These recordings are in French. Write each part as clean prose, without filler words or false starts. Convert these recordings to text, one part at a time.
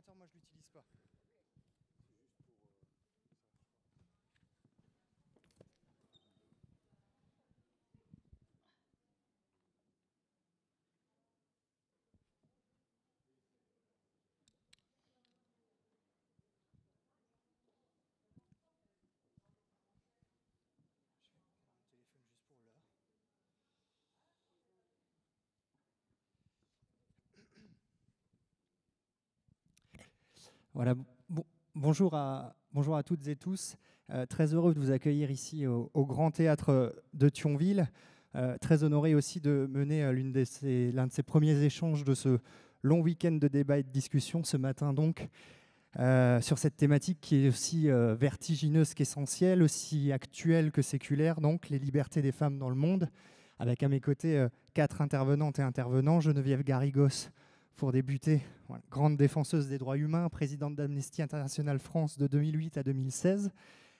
ordinateur, moi je l'utilise pas. Je vais mettre mon téléphone juste pour là. Voilà, bonjour à toutes et tous. Très heureux de vous accueillir ici au Grand Théâtre de Thionville. Très honoré aussi de mener l'un de ces premiers échanges de ce long week-end de débat et de discussion ce matin donc, sur cette thématique qui est aussi vertigineuse qu'essentielle, aussi actuelle que séculaire, donc les libertés des femmes dans le monde, avec à mes côtés 4 intervenantes et intervenants. Geneviève Garrigos, pour débuter, voilà, grande défenseuse des droits humains, présidente d'Amnesty International France de 2008 à 2016,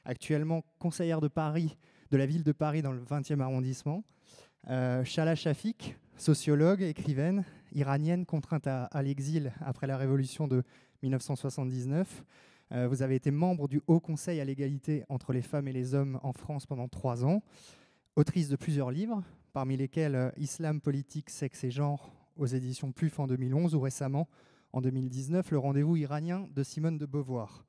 actuellement conseillère de Paris, de la ville de Paris dans le 20e arrondissement. Shala Shafik, sociologue, écrivaine, iranienne contrainte à l'exil après la révolution de 1979. Vous avez été membre du Haut Conseil à l'égalité entre les femmes et les hommes en France pendant 3 ans, autrice de plusieurs livres, parmi lesquels Islam, politique, sexe et genre aux éditions PLUF en 2011 ou récemment, en 2019, Le rendez-vous iranien de Simone de Beauvoir.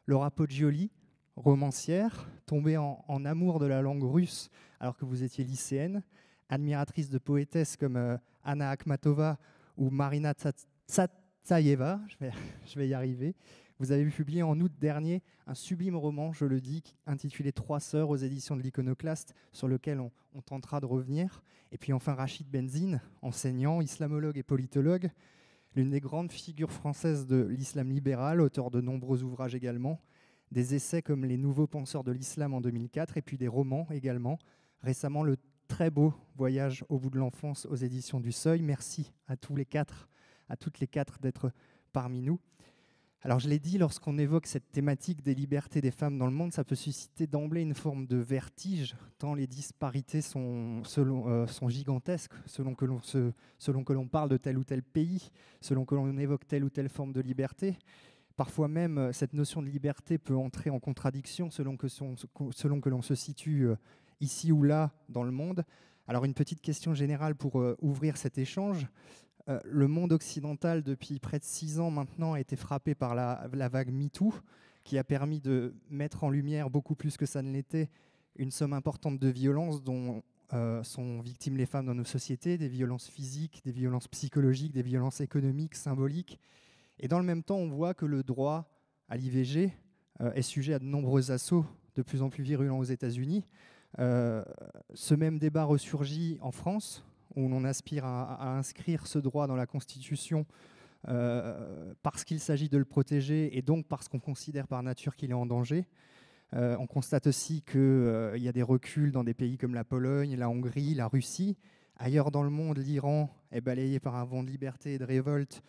Laura Poggioli, romancière, tombée en amour de la langue russe alors que vous étiez lycéenne, admiratrice de poétesses comme Anna Akhmatova ou Marina Tsatsaeva, je vais y arriver. Vous avez publié en août dernier un sublime roman, je le dis, intitulé 3 sœurs aux éditions de l'Iconoclaste, sur lequel on tentera de revenir. Et puis enfin Rachid Benzine, enseignant, islamologue et politologue, l'une des grandes figures françaises de l'islam libéral, auteur de nombreux ouvrages également, des essais comme Les nouveaux penseurs de l'islam en 2004, et puis des romans également. Récemment, le très beau Voyage au bout de l'enfance aux éditions du Seuil. Merci à toutes les quatre d'être parmi nous. Alors je l'ai dit, lorsqu'on évoque cette thématique des libertés des femmes dans le monde, ça peut susciter d'emblée une forme de vertige, tant les disparités sont gigantesques, selon que l'on parle de tel ou tel pays, selon que l'on évoque telle ou telle forme de liberté. Parfois même, cette notion de liberté peut entrer en contradiction selon que l'on se situe ici ou là dans le monde. Alors une petite question générale pour ouvrir cet échange. Le monde occidental, depuis près de 6 ans maintenant, a été frappé par la vague MeToo, qui a permis de mettre en lumière, beaucoup plus que ça ne l'était, une somme importante de violences dont sont victimes les femmes dans nos sociétés, des violences physiques, des violences psychologiques, des violences économiques, symboliques. Et dans le même temps, on voit que le droit à l'IVG est sujet à de nombreux assauts de plus en plus virulents aux États-Unis. Ce même débat ressurgit en France, où l'on aspire à inscrire ce droit dans la Constitution parce qu'il s'agit de le protéger et donc parce qu'on considère par nature qu'il est en danger. On constate aussi qu'il y a des reculs dans des pays comme la Pologne, la Hongrie, la Russie. Ailleurs dans le monde, l'Iran est balayé par un vent de liberté et de révolte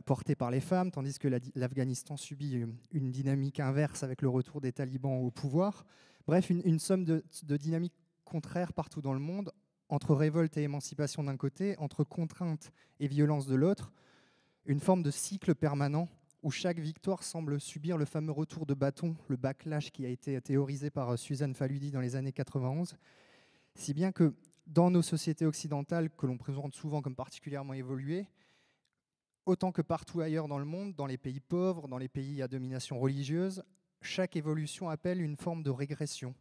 porté par les femmes, tandis que l'Afghanistan subit une dynamique inverse avec le retour des talibans au pouvoir. Bref, une somme de dynamiques contraires partout dans le monde, entre révolte et émancipation d'un côté, entre contrainte et violence de l'autre, une forme de cycle permanent où chaque victoire semble subir le fameux retour de bâton, le backlash qui a été théorisé par Suzanne Faludi dans les années 91, si bien que dans nos sociétés occidentales, que l'on présente souvent comme particulièrement évoluées, autant que partout ailleurs dans le monde, dans les pays pauvres, dans les pays à domination religieuse, chaque évolution appelle une forme de régression,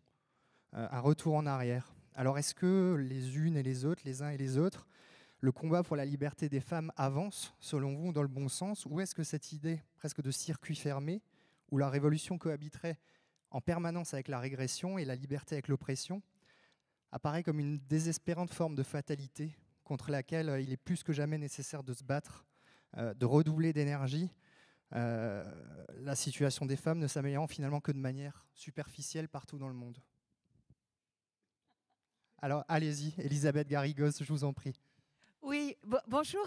un retour en arrière. Alors est-ce que les unes et les autres, les uns et les autres, le combat pour la liberté des femmes avance, selon vous, dans le bon sens, ou est-ce que cette idée presque de circuit fermé, où la révolution cohabiterait en permanence avec la régression et la liberté avec l'oppression, apparaît comme une désespérante forme de fatalité contre laquelle il est plus que jamais nécessaire de se battre, de redoubler d'énergie, la situation des femmes ne s'améliorant finalement que de manière superficielle partout dans le monde. Alors, allez-y, Elisabeth Garrigos, je vous en prie. Oui, bonjour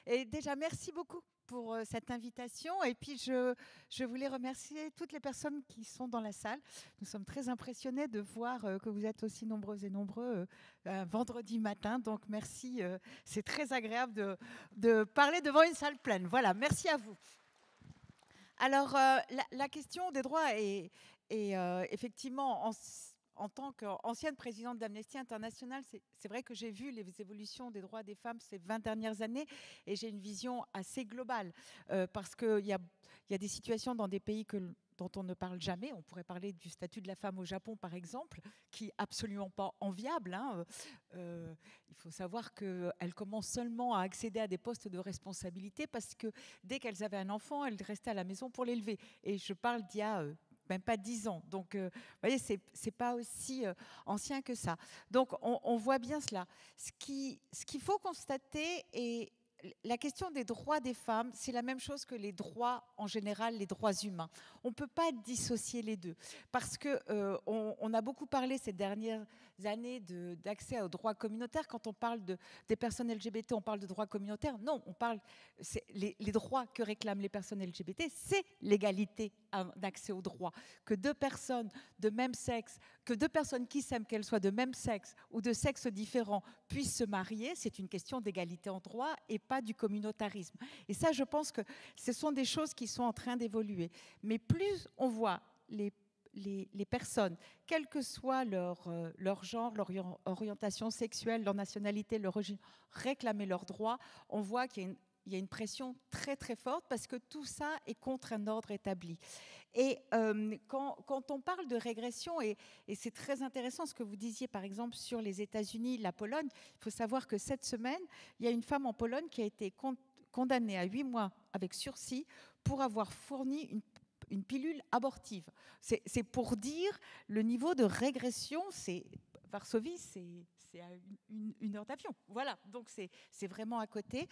et déjà merci beaucoup pour cette invitation. Et puis, je voulais remercier toutes les personnes qui sont dans la salle. Nous sommes très impressionnés de voir que vous êtes aussi nombreuses et nombreux un vendredi matin. Donc, merci. C'est très agréable de parler devant une salle pleine. Voilà, merci à vous. Alors, la question des droits est effectivement, en tant qu'ancienne présidente d'Amnesty International, c'est vrai que j'ai vu les évolutions des droits des femmes ces 20 dernières années et j'ai une vision assez globale parce qu'il y a des situations dans des pays dont on ne parle jamais. On pourrait parler du statut de la femme au Japon, par exemple, qui n'est absolument pas enviable. Hein. Il faut savoir qu'elles commencent seulement à accéder à des postes de responsabilité parce que dès qu'elles avaient un enfant, elles restaient à la maison pour l'élever. Et je parle d'il y a même pas 10 ans. Donc, vous voyez, c'est pas aussi ancien que ça. Donc, on voit bien cela. Ce qu'il faut constater, et la question des droits des femmes, c'est la même chose que les droits en général, les droits humains. On ne peut pas dissocier les deux. Parce qu'on a beaucoup parlé ces dernières années d'accès aux droits communautaires. Quand on parle des personnes LGBT, on parle de droits communautaires. Non, on parle les droits que réclament les personnes LGBT, c'est l'égalité d'accès aux droits. Que deux personnes de même sexe, que deux personnes qui s'aiment, qu'elles soient de même sexe ou de sexe différent, puissent se marier, c'est une question d'égalité en droit et pas du communautarisme. Et ça, je pense que ce sont des choses qui sont en train d'évoluer. Mais plus on voit les personnes, quel que soit leur genre, leur orientation sexuelle, leur nationalité, leur origine, réclamer leurs droits, on voit qu'il y a une pression très très forte parce que tout ça est contre un ordre établi. Et quand on parle de régression, et c'est très intéressant ce que vous disiez par exemple sur les États-Unis, la Pologne, il faut savoir que cette semaine, il y a une femme en Pologne qui a été condamnée à 8 mois avec sursis pour avoir fourni une pilule abortive. C'est pour dire le niveau de régression, Varsovie, c'est à une heure d'avion. Voilà, donc c'est vraiment à côté.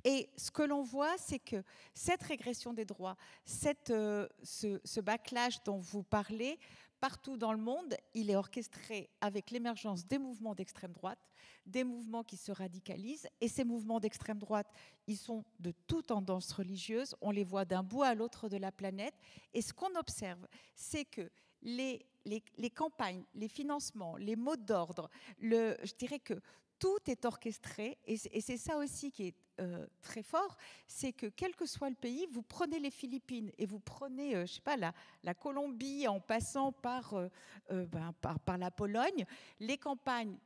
Et ce que l'on voit, c'est que cette régression des droits, ce backlash dont vous parlez, partout dans le monde, il est orchestré avec l'émergence des mouvements d'extrême droite, des mouvements qui se radicalisent. Et ces mouvements d'extrême droite, ils sont de toute tendance religieuse. On les voit d'un bout à l'autre de la planète. Et ce qu'on observe, c'est que les campagnes, les financements, les mots d'ordre, je dirais que tout est orchestré, et c'est ça aussi qui est très fort, c'est que quel que soit le pays, vous prenez les Philippines et vous prenez, je sais pas, la Colombie en passant par la Pologne, les campagnes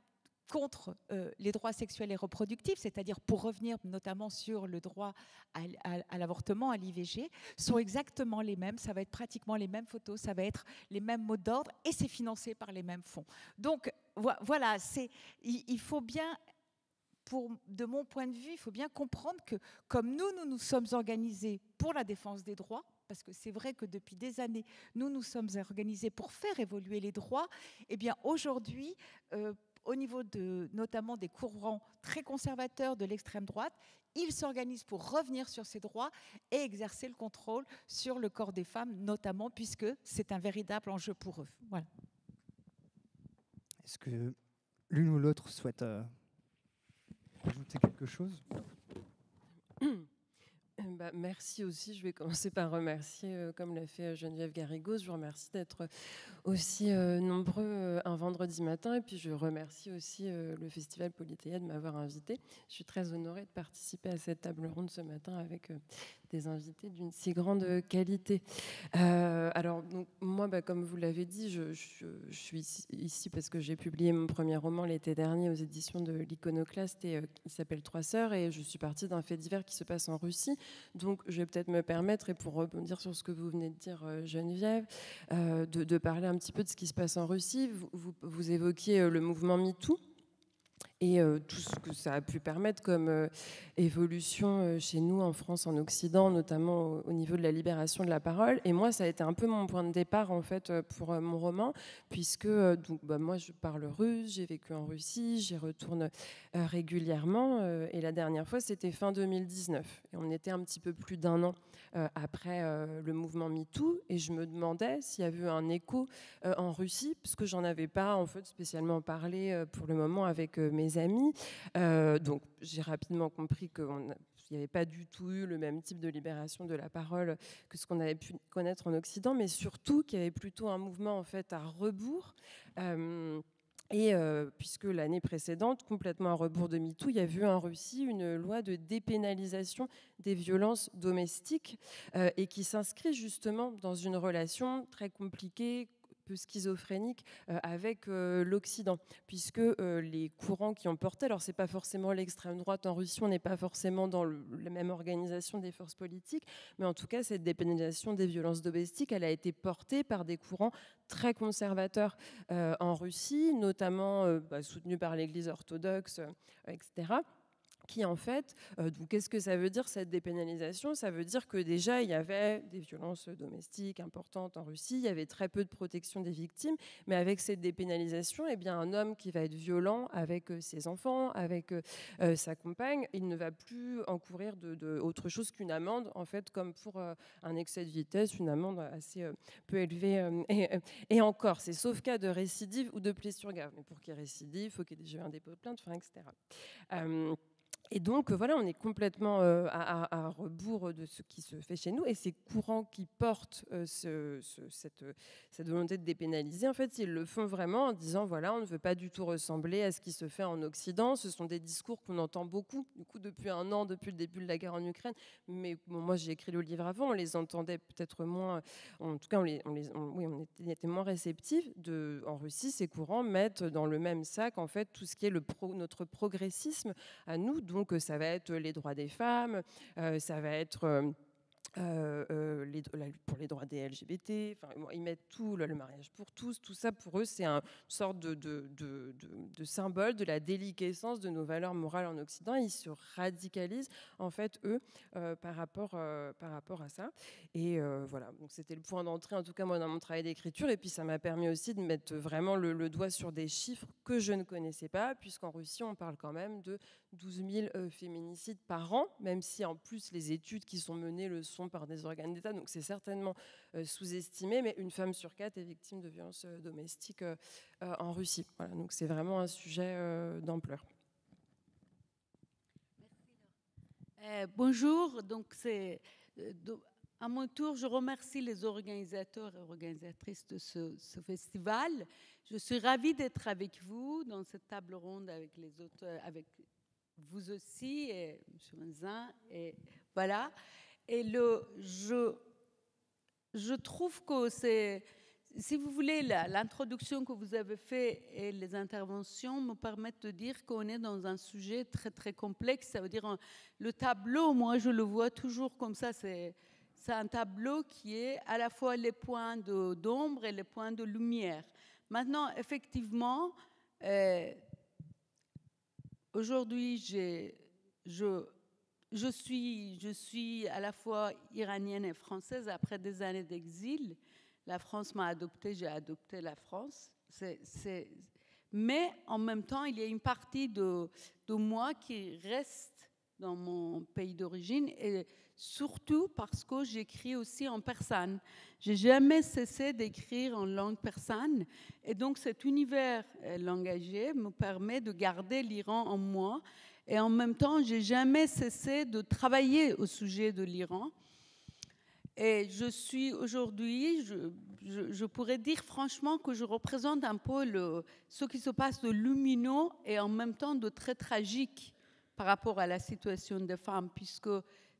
contre les droits sexuels et reproductifs, c'est-à-dire pour revenir notamment sur le droit à l'avortement, à l'IVG, sont exactement les mêmes. Ça va être pratiquement les mêmes photos, ça va être les mêmes mots d'ordre et c'est financé par les mêmes fonds. Donc voilà, il faut bien, de mon point de vue, il faut bien comprendre que comme nous sommes organisés pour la défense des droits, parce que c'est vrai que depuis des années, nous sommes organisés pour faire évoluer les droits, eh bien aujourd'hui, au niveau notamment des courants très conservateurs de l'extrême droite, ils s'organisent pour revenir sur ces droits et exercer le contrôle sur le corps des femmes, notamment puisque c'est un véritable enjeu pour eux. Voilà. Est-ce que l'une ou l'autre souhaite ajouter quelque chose ? Merci aussi. Je vais commencer par remercier, comme l'a fait Geneviève Garrigos, je vous remercie d'être aussi nombreux un vendredi matin. Et puis je remercie aussi le Festival Polythéa de m'avoir invité. Je suis très honorée de participer à cette table ronde ce matin avec des invités d'une si grande qualité. Alors, donc, moi, comme vous l'avez dit, je suis ici parce que j'ai publié mon premier roman l'été dernier aux éditions de l'Iconoclaste, et il s'appelle Trois sœurs, et je suis partie d'un fait divers qui se passe en Russie. Donc, je vais peut-être me permettre, et pour rebondir sur ce que vous venez de dire, Geneviève, de parler un petit peu de ce qui se passe en Russie. Vous évoquiez le mouvement MeToo et tout ce que ça a pu permettre comme évolution chez nous en France, en Occident, notamment au niveau de la libération de la parole. Et moi, ça a été un peu mon point de départ en fait pour mon roman, puisque moi je parle russe, j'ai vécu en Russie, j'y retourne régulièrement, et la dernière fois c'était fin 2019, et on était un petit peu plus d'un an après le mouvement MeToo, et je me demandais s'il y avait eu un écho en Russie, parce que j'en avais pas en fait spécialement parlé pour le moment avec mes amis. Donc j'ai rapidement compris qu'il n'y avait pas du tout eu le même type de libération de la parole que ce qu'on avait pu connaître en Occident, mais surtout qu'il y avait plutôt un mouvement en fait à rebours. Et puisque l'année précédente, complètement à rebours de MeToo, il y a eu en Russie une loi de dépénalisation des violences domestiques et qui s'inscrit justement dans une relation très compliquée, peu schizophrénique avec l'Occident, puisque les courants qui ont porté, alors c'est pas forcément l'extrême droite en Russie, on n'est pas forcément dans la même organisation des forces politiques, mais en tout cas cette dépénalisation des violences domestiques, elle a été portée par des courants très conservateurs en Russie, notamment soutenus par l'Église orthodoxe, etc. Qui en fait, donc qu'est-ce que ça veut dire cette dépénalisation? Ça veut dire que déjà il y avait des violences domestiques importantes en Russie, il y avait très peu de protection des victimes, mais avec cette dépénalisation, eh bien, un homme qui va être violent avec ses enfants, avec sa compagne, il ne va plus encourir de autre chose qu'une amende, en fait, comme pour un excès de vitesse, une amende assez peu élevée. Et encore, c'est sauf cas de récidive ou de blessure grave. Mais pour qu'il y ait récidive, il faut qu'il y ait déjà eu un dépôt de plainte, etc. Et donc, voilà, on est complètement à rebours de ce qui se fait chez nous. Et ces courants qui portent cette volonté de dépénaliser, en fait, ils le font vraiment en disant, voilà, on ne veut pas du tout ressembler à ce qui se fait en Occident. Ce sont des discours qu'on entend beaucoup, du coup, depuis un an, depuis le début de la guerre en Ukraine. Mais bon, moi, j'ai écrit le livre avant, on les entendait peut-être moins. En tout cas, on était moins réceptifs. En Russie, ces courants mettent dans le même sac, en fait, tout ce qui est notre progressisme à nous. Donc, ça va être les droits des femmes, ça va être la lutte pour les droits des LGBT, enfin, ils mettent tout, le mariage pour tous, tout ça pour eux c'est une sorte de symbole de la déliquescence de nos valeurs morales en Occident. Ils se radicalisent en fait eux par rapport à ça. Et voilà, donc c'était le point d'entrée en tout cas moi dans mon travail d'écriture, et puis ça m'a permis aussi de mettre vraiment le doigt sur des chiffres que je ne connaissais pas, puisqu'en Russie on parle quand même de 12 000 féminicides par an, même si en plus les études qui sont menées le sont par des organes d'État, donc c'est certainement sous-estimé, mais une femme sur 4 est victime de violences domestiques en Russie. Voilà, donc c'est vraiment un sujet d'ampleur. Bonjour, donc à mon tour, je remercie les organisateurs et organisatrices de ce festival. Je suis ravie d'être avec vous dans cette table ronde avec les autres, avec vous aussi, et M. Manzin, et voilà. Et je trouve que c'est, si vous voulez, l'introduction que vous avez faite et les interventions me permettent de dire qu'on est dans un sujet très, très complexe. Ça veut dire, le tableau, moi, je le vois toujours comme ça, c'est un tableau qui est à la fois les points d'ombre et les points de lumière. Maintenant, effectivement, aujourd'hui, je suis à la fois iranienne et française après des années d'exil. La France m'a adoptée, j'ai adopté la France. Mais en même temps, il y a une partie de moi qui reste dans mon pays d'origine, et surtout parce que j'écris aussi en persane. Je n'ai jamais cessé d'écrire en langue persane, et donc cet univers langagier me permet de garder l'Iran en moi. Et en même temps, je n'ai jamais cessé de travailler au sujet de l'Iran. Et je suis aujourd'hui, je pourrais dire franchement que je représente un peu ce qui se passe de lumineux et en même temps de très tragique par rapport à la situation des femmes, puisque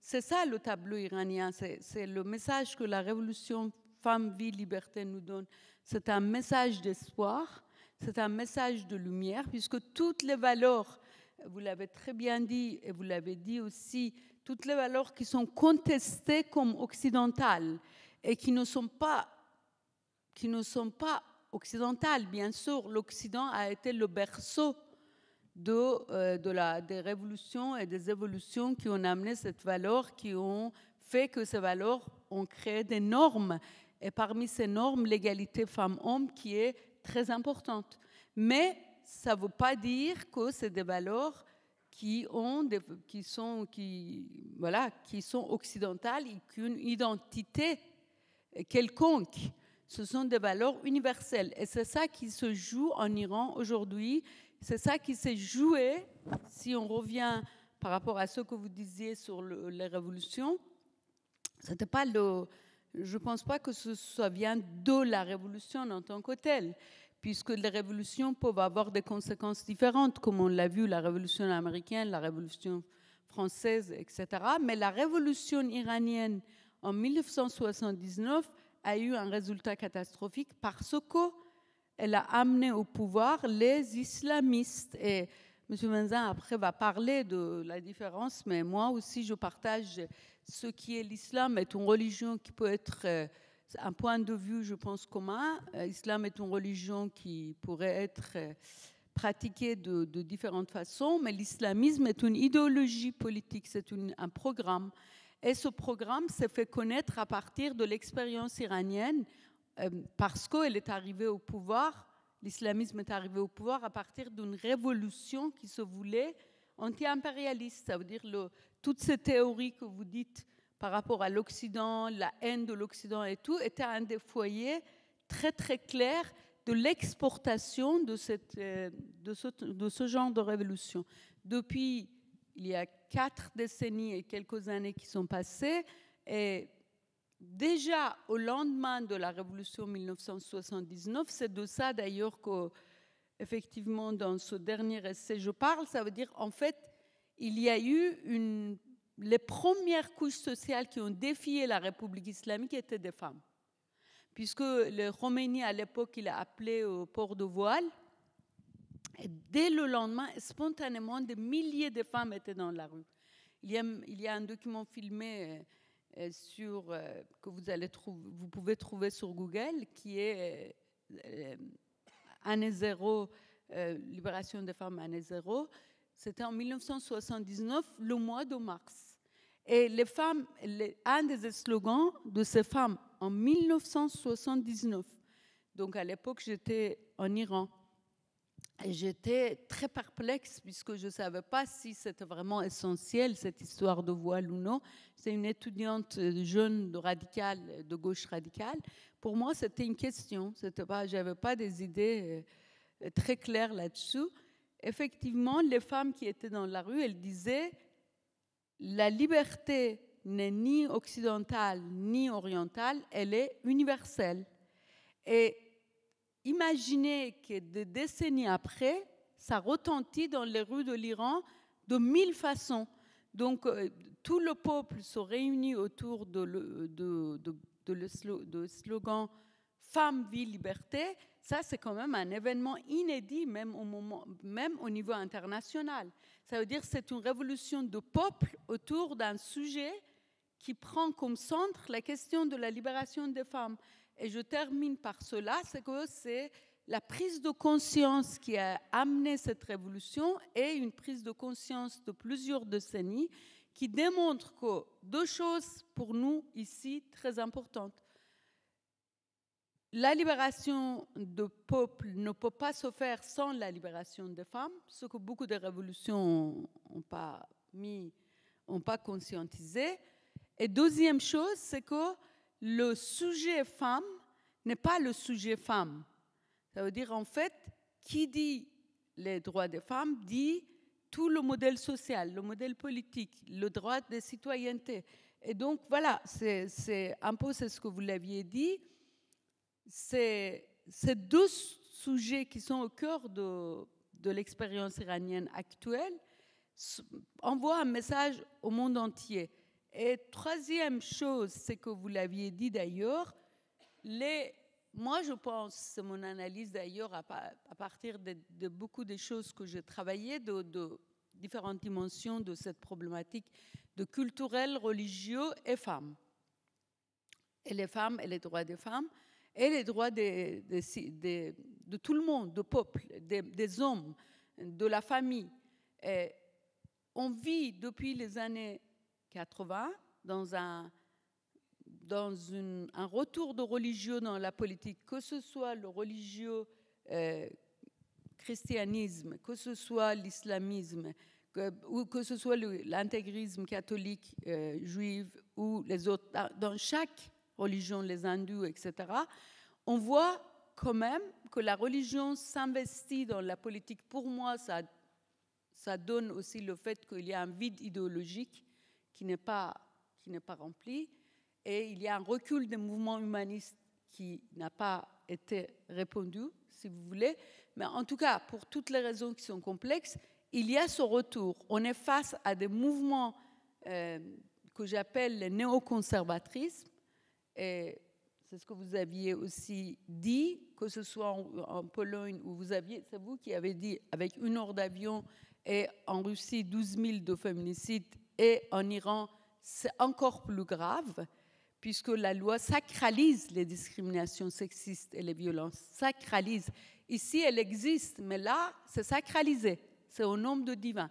c'est ça le tableau iranien, c'est le message que la révolution Femmes, Vie, Liberté nous donne. C'est un message d'espoir, c'est un message de lumière, puisque toutes les valeurs, vous l'avez très bien dit et vous l'avez dit aussi, toutes les valeurs qui sont contestées comme occidentales et qui ne sont pas occidentales, bien sûr. L'Occident a été le berceau des révolutions et des évolutions qui ont amené cette valeur, qui ont fait que ces valeurs ont créé des normes. Et parmi ces normes, l'égalité femmes-hommes qui est très importante. Mais ça ne veut pas dire que c'est des valeurs qui sont occidentales et qui ont une identité quelconque. Ce sont des valeurs universelles. Et c'est ça qui se joue en Iran aujourd'hui. C'est ça qui s'est joué, si on revient par rapport à ce que vous disiez sur les révolutions. C'était pas je ne pense pas que ce soit vient de la révolution en tant que telle, puisque les révolutions peuvent avoir des conséquences différentes, comme on l'a vu, la révolution américaine, la révolution française, etc. Mais la révolution iranienne en 1979 a eu un résultat catastrophique parce qu'elle a amené au pouvoir les islamistes. Et M. Benzin, après, va parler de la différence, mais moi aussi, je partage ce qui est l'islam est une religion qui peut être un point de vue, je pense, commun. L'islam est une religion qui pourrait être pratiquée de différentes façons, mais l'islamisme est une idéologie politique, c'est un programme. Et ce programme s'est fait connaître à partir de l'expérience iranienne parce qu'elle est arrivée au pouvoir, l'islamisme est arrivé au pouvoir à partir d'une révolution qui se voulait anti-impérialiste. Ça veut dire toutes ces théories que vous dites par rapport à l'Occident, la haine de l'Occident et tout, était un des foyers très très clairs de l'exportation de ce genre de révolution. Depuis, il y a 4 décennies et quelques années qui sont passées, et déjà au lendemain de la révolution 1979, c'est de ça d'ailleurs qu'effectivement dans ce dernier essai je parle, ça veut dire en fait il y a eu les premières couches sociales qui ont défié la République islamique étaient des femmes. Puisque le Khomeini à l'époque il a appelé au port de voile, et dès le lendemain, spontanément, des milliers de femmes étaient dans la rue. Il y a un document filmé que vous pouvez trouver sur Google, qui est année zéro, libération des femmes année zéro. C'était en 1979, le mois de mars. Et les femmes, un des slogans de ces femmes en 1979, donc à l'époque j'étais en Iran, et j'étais très perplexe puisque je ne savais pas si c'était vraiment essentiel, cette histoire de voile ou non. C'est une étudiante jeune de gauche radicale. Pour moi, c'était une question. Je n'avais pas des idées très claires là-dessus. Effectivement, les femmes qui étaient dans la rue, elles disaient « La liberté n'est ni occidentale ni orientale, elle est universelle. » Et imaginez que des décennies après, ça retentit dans les rues de l'Iran de 1000 façons. Donc, tout le peuple se réunit autour de slogan « Femme, vie, liberté ». Ça, c'est quand même un événement inédit, même au niveau international. Ça veut dire que c'est une révolution de peuple autour d'un sujet qui prend comme centre la question de la libération des femmes. Et je termine par cela, c'est que c'est la prise de conscience qui a amené cette révolution et une prise de conscience de plusieurs décennies qui démontre que 2 choses pour nous ici très importantes. La libération de peuple ne peut pas se faire sans la libération des femmes, ce que beaucoup de révolutions n'ont pas conscientisé. Et deuxième chose, c'est que le sujet femme n'est pas le sujet femme. Ça veut dire en fait, qui dit les droits des femmes dit tout le modèle social, le modèle politique, le droit de citoyenneté. Et donc voilà, c'est un peu ce que vous l'aviez dit. Ces 2 sujets qui sont au cœur de l'expérience iranienne actuelle envoient un message au monde entier. Et troisième chose, c'est que vous l'aviez dit d'ailleurs, moi je pense, c'est mon analyse d'ailleurs à partir de beaucoup de choses que j'ai travaillées, de différentes dimensions de cette problématique de culturel, religieux et femmes. Et les femmes et les droits des femmes et les droits de tout le monde, du peuple, des hommes, de la famille. Et on vit depuis les années 80 dans un retour de religieux dans la politique, que ce soit le religieux christianisme, que ce soit l'islamisme, ou que ce soit l'intégrisme catholique, juif ou les autres, dans chaque religion, les hindous, etc., on voit quand même que la religion s'investit dans la politique. Pour moi, ça donne aussi le fait qu'il y a un vide idéologique qui n'est pas rempli, et il y a un recul des mouvements humanistes qui n'a pas été répondu, si vous voulez. Mais en tout cas, pour toutes les raisons qui sont complexes, il y a ce retour. On est face à des mouvements que j'appelle le néoconservatisme. Et c'est ce que vous aviez aussi dit, que ce soit en Pologne où c'est vous qui avez dit avec 1 heure d'avion, et en Russie 12 000 de féminicides, et en Iran c'est encore plus grave, puisque la loi sacralise les discriminations sexistes et les violences, sacralise. Ici, elle existe, mais là, c'est sacralisé, c'est au nom de divin.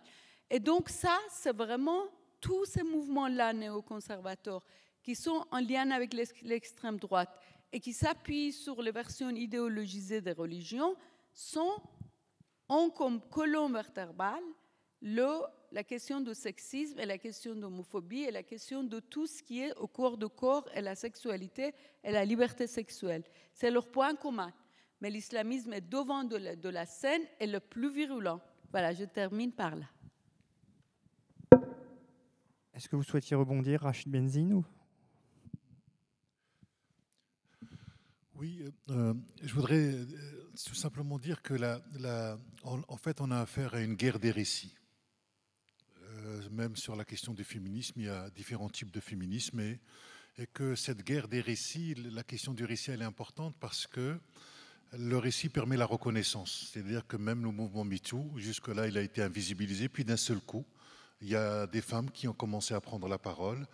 Et donc ça, c'est vraiment tous ces mouvements-là néoconservateurs qui sont en lien avec l'extrême droite et qui s'appuient sur les versions idéologisées des religions, ont comme colonne vertébrale la question du sexisme et la question d'homophobie et la question de tout ce qui est au corps de corps et la sexualité et la liberté sexuelle. C'est leur point commun. Mais l'islamisme est devant de la scène et le plus virulent. Voilà, je termine par là. Est-ce que vous souhaitiez rebondir, Rachid Benzine ou... Oui, je voudrais tout simplement dire que en fait, on a affaire à une guerre des récits. Même sur la question du féminisme, il y a différents types de féminisme et que cette guerre des récits, la question du récit, elle est importante parce que le récit permet la reconnaissance. C'est-à-dire que même le mouvement MeToo, jusque-là, il a été invisibilisé, puis d'un seul coup, il y a des femmes qui ont commencé à prendre la parole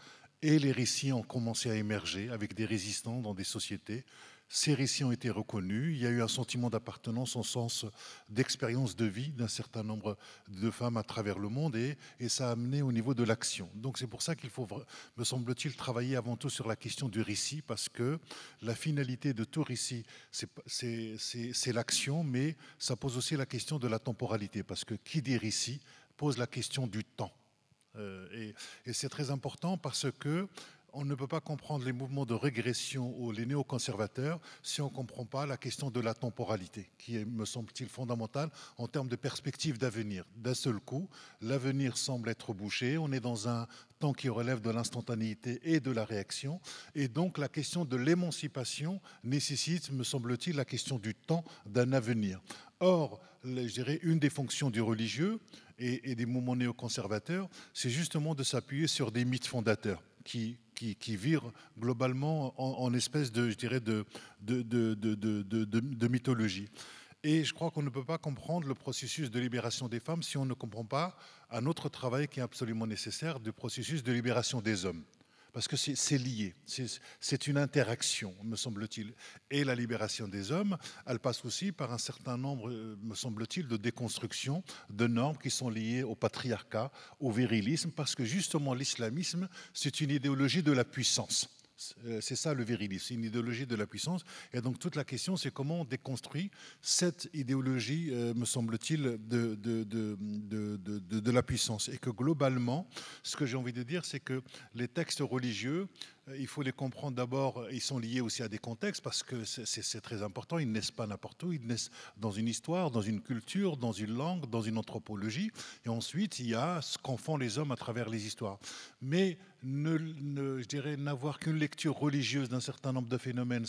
et les récits ont commencé à émerger avec des résistants dans des sociétés. Ces récits ont été reconnus, il y a eu un sentiment d'appartenance, un sens d'expérience de vie d'un certain nombre de femmes à travers le monde et ça a amené au niveau de l'action. Donc c'est pour ça qu'il faut, me semble-t-il, travailler avant tout sur la question du récit parce que la finalité de tout récit, c'est l'action, mais ça pose aussi la question de la temporalité parce que qui dit récit pose la question du temps. Et c'est très important parce que on ne peut pas comprendre les mouvements de régression ou les néoconservateurs si on ne comprend pas la question de la temporalité, qui est, me semble-t-il, fondamentale en termes de perspective d'avenir. D'un seul coup, l'avenir semble être bouché, on est dans un temps qui relève de l'instantanéité et de la réaction, et donc la question de l'émancipation nécessite, me semble-t-il, la question du temps d'un avenir. Or, je dirais, une des fonctions du religieux et des mouvements néoconservateurs, c'est justement de s'appuyer sur des mythes fondateurs qui virent globalement en espèce de, je dirais, de mythologie. Et je crois qu'on ne peut pas comprendre le processus de libération des femmes si on ne comprend pas un autre travail qui est absolument nécessaire, du processus de libération des hommes. Parce que c'est lié, c'est une interaction, me semble-t-il. Et la libération des hommes, elle passe aussi par un certain nombre, me semble-t-il, de déconstruction de normes qui sont liées au patriarcat, au virilisme, parce que justement l'islamisme, c'est une idéologie de la puissance. C'est ça le virilisme, c'est une idéologie de la puissance. Et donc toute la question, c'est comment on déconstruit cette idéologie, me semble-t-il, de la puissance. Et que globalement, ce que j'ai envie de dire, c'est que les textes religieux, il faut les comprendre d'abord, ils sont liés aussi à des contextes parce que c'est très important, ils ne naissent pas n'importe où, ils naissent dans une histoire, dans une culture, dans une langue, dans une anthropologie. Et ensuite, il y a ce qu'en font les hommes à travers les histoires. Mais je dirais n'avoir qu'une lecture religieuse d'un certain nombre de phénomènes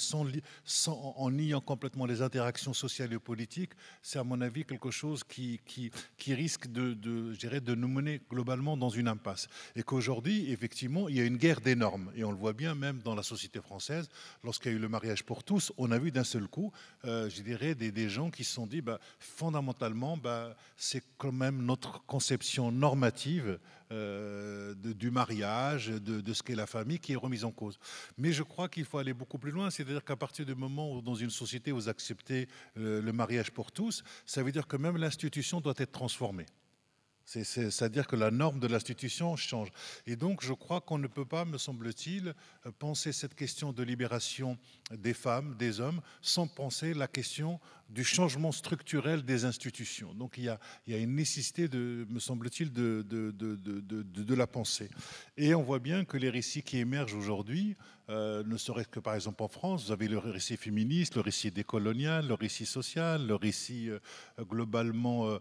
en niant complètement les interactions sociales et politiques, c'est à mon avis quelque chose qui risque je dirais, de nous mener globalement dans une impasse. Et qu'aujourd'hui, effectivement, il y a une guerre des normes. Et on le voit bien même dans la société française, lorsqu'il y a eu le mariage pour tous, on a vu d'un seul coup, je dirais, des gens qui se sont dit, fondamentalement, c'est quand même notre conception normative du mariage, de ce qu'est la famille qui est remise en cause. Mais je crois qu'il faut aller beaucoup plus loin, c'est-à-dire qu'à partir du moment où dans une société vous acceptez le mariage pour tous, ça veut dire que même l'institution doit être transformée. C'est-à-dire que la norme de l'institution change. Et donc, je crois qu'on ne peut pas, me semble-t-il, penser cette question de libération des femmes, des hommes, sans penser la question du changement structurel des institutions. Donc, il y a une nécessité, me semble-t-il, de la penser. Et on voit bien que les récits qui émergent aujourd'hui, ne serait-ce que par exemple en France, vous avez le récit féministe, le récit décolonial, le récit social, le récit globalement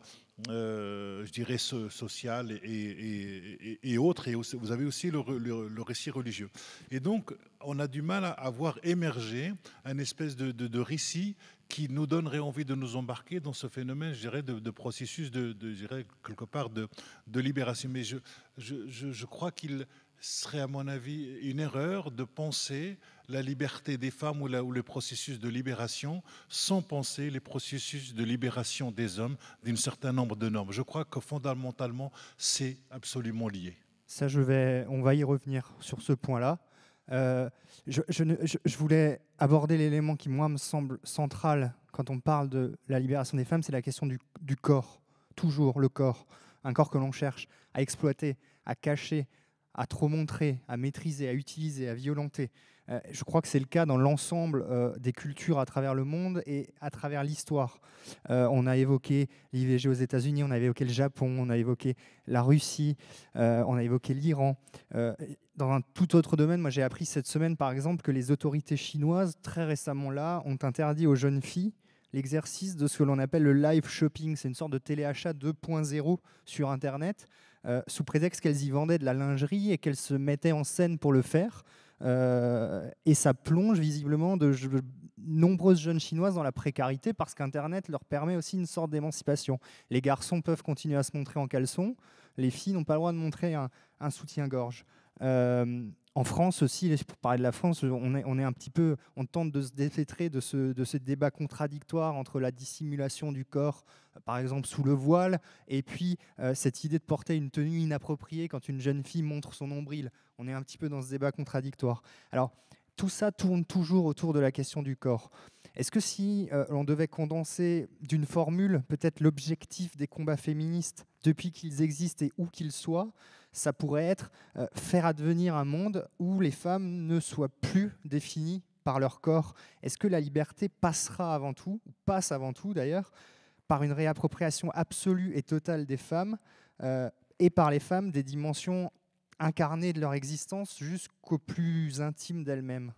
je dirais, sociales et autres. Et aussi, vous avez aussi le récit religieux. Et donc, on a du mal à voir émerger un espèce de récit qui nous donnerait envie de nous embarquer dans ce phénomène, je dirais, de processus je dirais, quelque part de libération. Mais je crois qu'il serait, à mon avis, une erreur de penser la liberté des femmes ou le processus de libération sans penser les processus de libération des hommes d'un certain nombre de normes. Je crois que fondamentalement, c'est absolument lié. Ça, on va y revenir sur ce point-là. Je voulais aborder l'élément qui, moi, me semble central quand on parle de la libération des femmes, c'est la question du corps. Toujours le corps. Un corps que l'on cherche à exploiter, à cacher, à trop montrer, à maîtriser, à utiliser, à violenter. Je crois que c'est le cas dans l'ensemble des cultures à travers le monde et à travers l'histoire. On a évoqué l'IVG aux États-Unis, on a évoqué le Japon, on a évoqué la Russie, on a évoqué l'Iran. Dans un tout autre domaine, moi j'ai appris cette semaine par exemple que les autorités chinoises, très récemment là, ont interdit aux jeunes filles l'exercice de ce que l'on appelle le live shopping. C'est une sorte de téléachat 2.0 sur Internet, sous prétexte qu'elles y vendaient de la lingerie et qu'elles se mettaient en scène pour le faire. Et ça plonge visiblement de nombreuses jeunes chinoises dans la précarité parce qu'Internet leur permet aussi une sorte d'émancipation. Les garçons peuvent continuer à se montrer en caleçon, les filles n'ont pas le droit de montrer un soutien-gorge. En France aussi, pour parler de la France, on tente de se défétrer de ce débat contradictoire entre la dissimulation du corps, par exemple sous le voile, et puis cette idée de porter une tenue inappropriée quand une jeune fille montre son nombril. On est un petit peu dans ce débat contradictoire. Alors, tout ça tourne toujours autour de la question du corps. Est-ce que si on devait condenser d'une formule peut-être l'objectif des combats féministes depuis qu'ils existent et où qu'ils soient, ça pourrait être faire advenir un monde où les femmes ne soient plus définies par leur corps? Est-ce que la liberté passera avant tout, ou passe avant tout d'ailleurs, par une réappropriation absolue et totale des femmes et par les femmes des dimensions incarnées de leur existence jusqu'au plus intime d'elles-mêmes?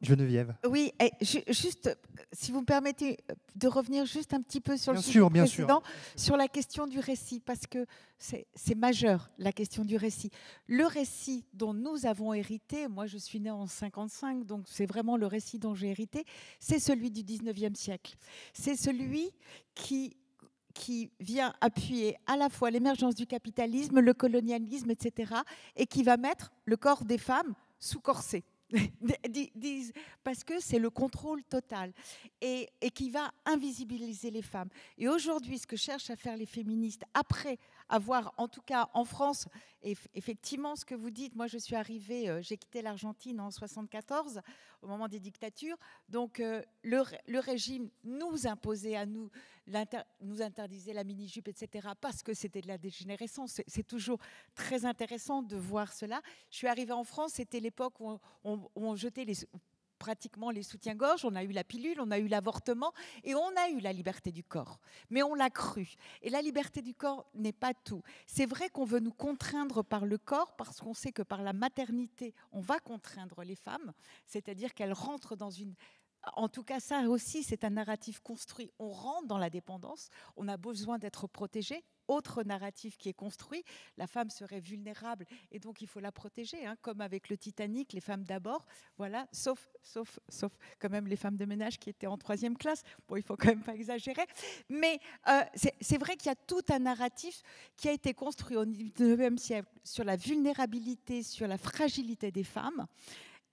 Geneviève. Oui, et juste, si vous me permettez de revenir juste un petit peu sur le sujet précédent, sur la question du récit, parce que c'est majeur, la question du récit. Le récit dont nous avons hérité, moi je suis née en 55, donc c'est vraiment le récit dont j'ai hérité, c'est celui du 19e siècle. C'est celui qui vient appuyer à la fois l'émergence du capitalisme, le colonialisme, etc., et qui va mettre le corps des femmes sous corset. Parce que c'est le contrôle total et qui va invisibiliser les femmes. Et aujourd'hui, ce que cherchent à faire les féministes, après avoir, en tout cas en France, effectivement, ce que vous dites, moi je suis arrivée, j'ai quitté l'Argentine en 1974, au moment des dictatures, donc le régime nous imposait à nous, nous interdisait la mini-jupe, etc., parce que c'était de la dégénérescence. C'est toujours très intéressant de voir cela. Je suis arrivée en France, c'était l'époque où on jetait pratiquement les soutiens-gorge, on a eu la pilule, on a eu l'avortement et on a eu la liberté du corps. Mais on l'a cru. Et la liberté du corps n'est pas tout. C'est vrai qu'on veut nous contraindre par le corps parce qu'on sait que par la maternité, on va contraindre les femmes, c'est-à-dire qu'elles rentrent dans une... En tout cas, ça aussi, c'est un narratif construit. On rentre dans la dépendance, on a besoin d'être protégé. Autre narratif qui est construit, la femme serait vulnérable et donc il faut la protéger, hein, comme avec le Titanic, les femmes d'abord, voilà, sauf quand même les femmes de ménage qui étaient en 3e classe. Bon, il faut quand même pas exagérer, mais c'est vrai qu'il y a tout un narratif qui a été construit au 19e siècle sur la vulnérabilité, sur la fragilité des femmes.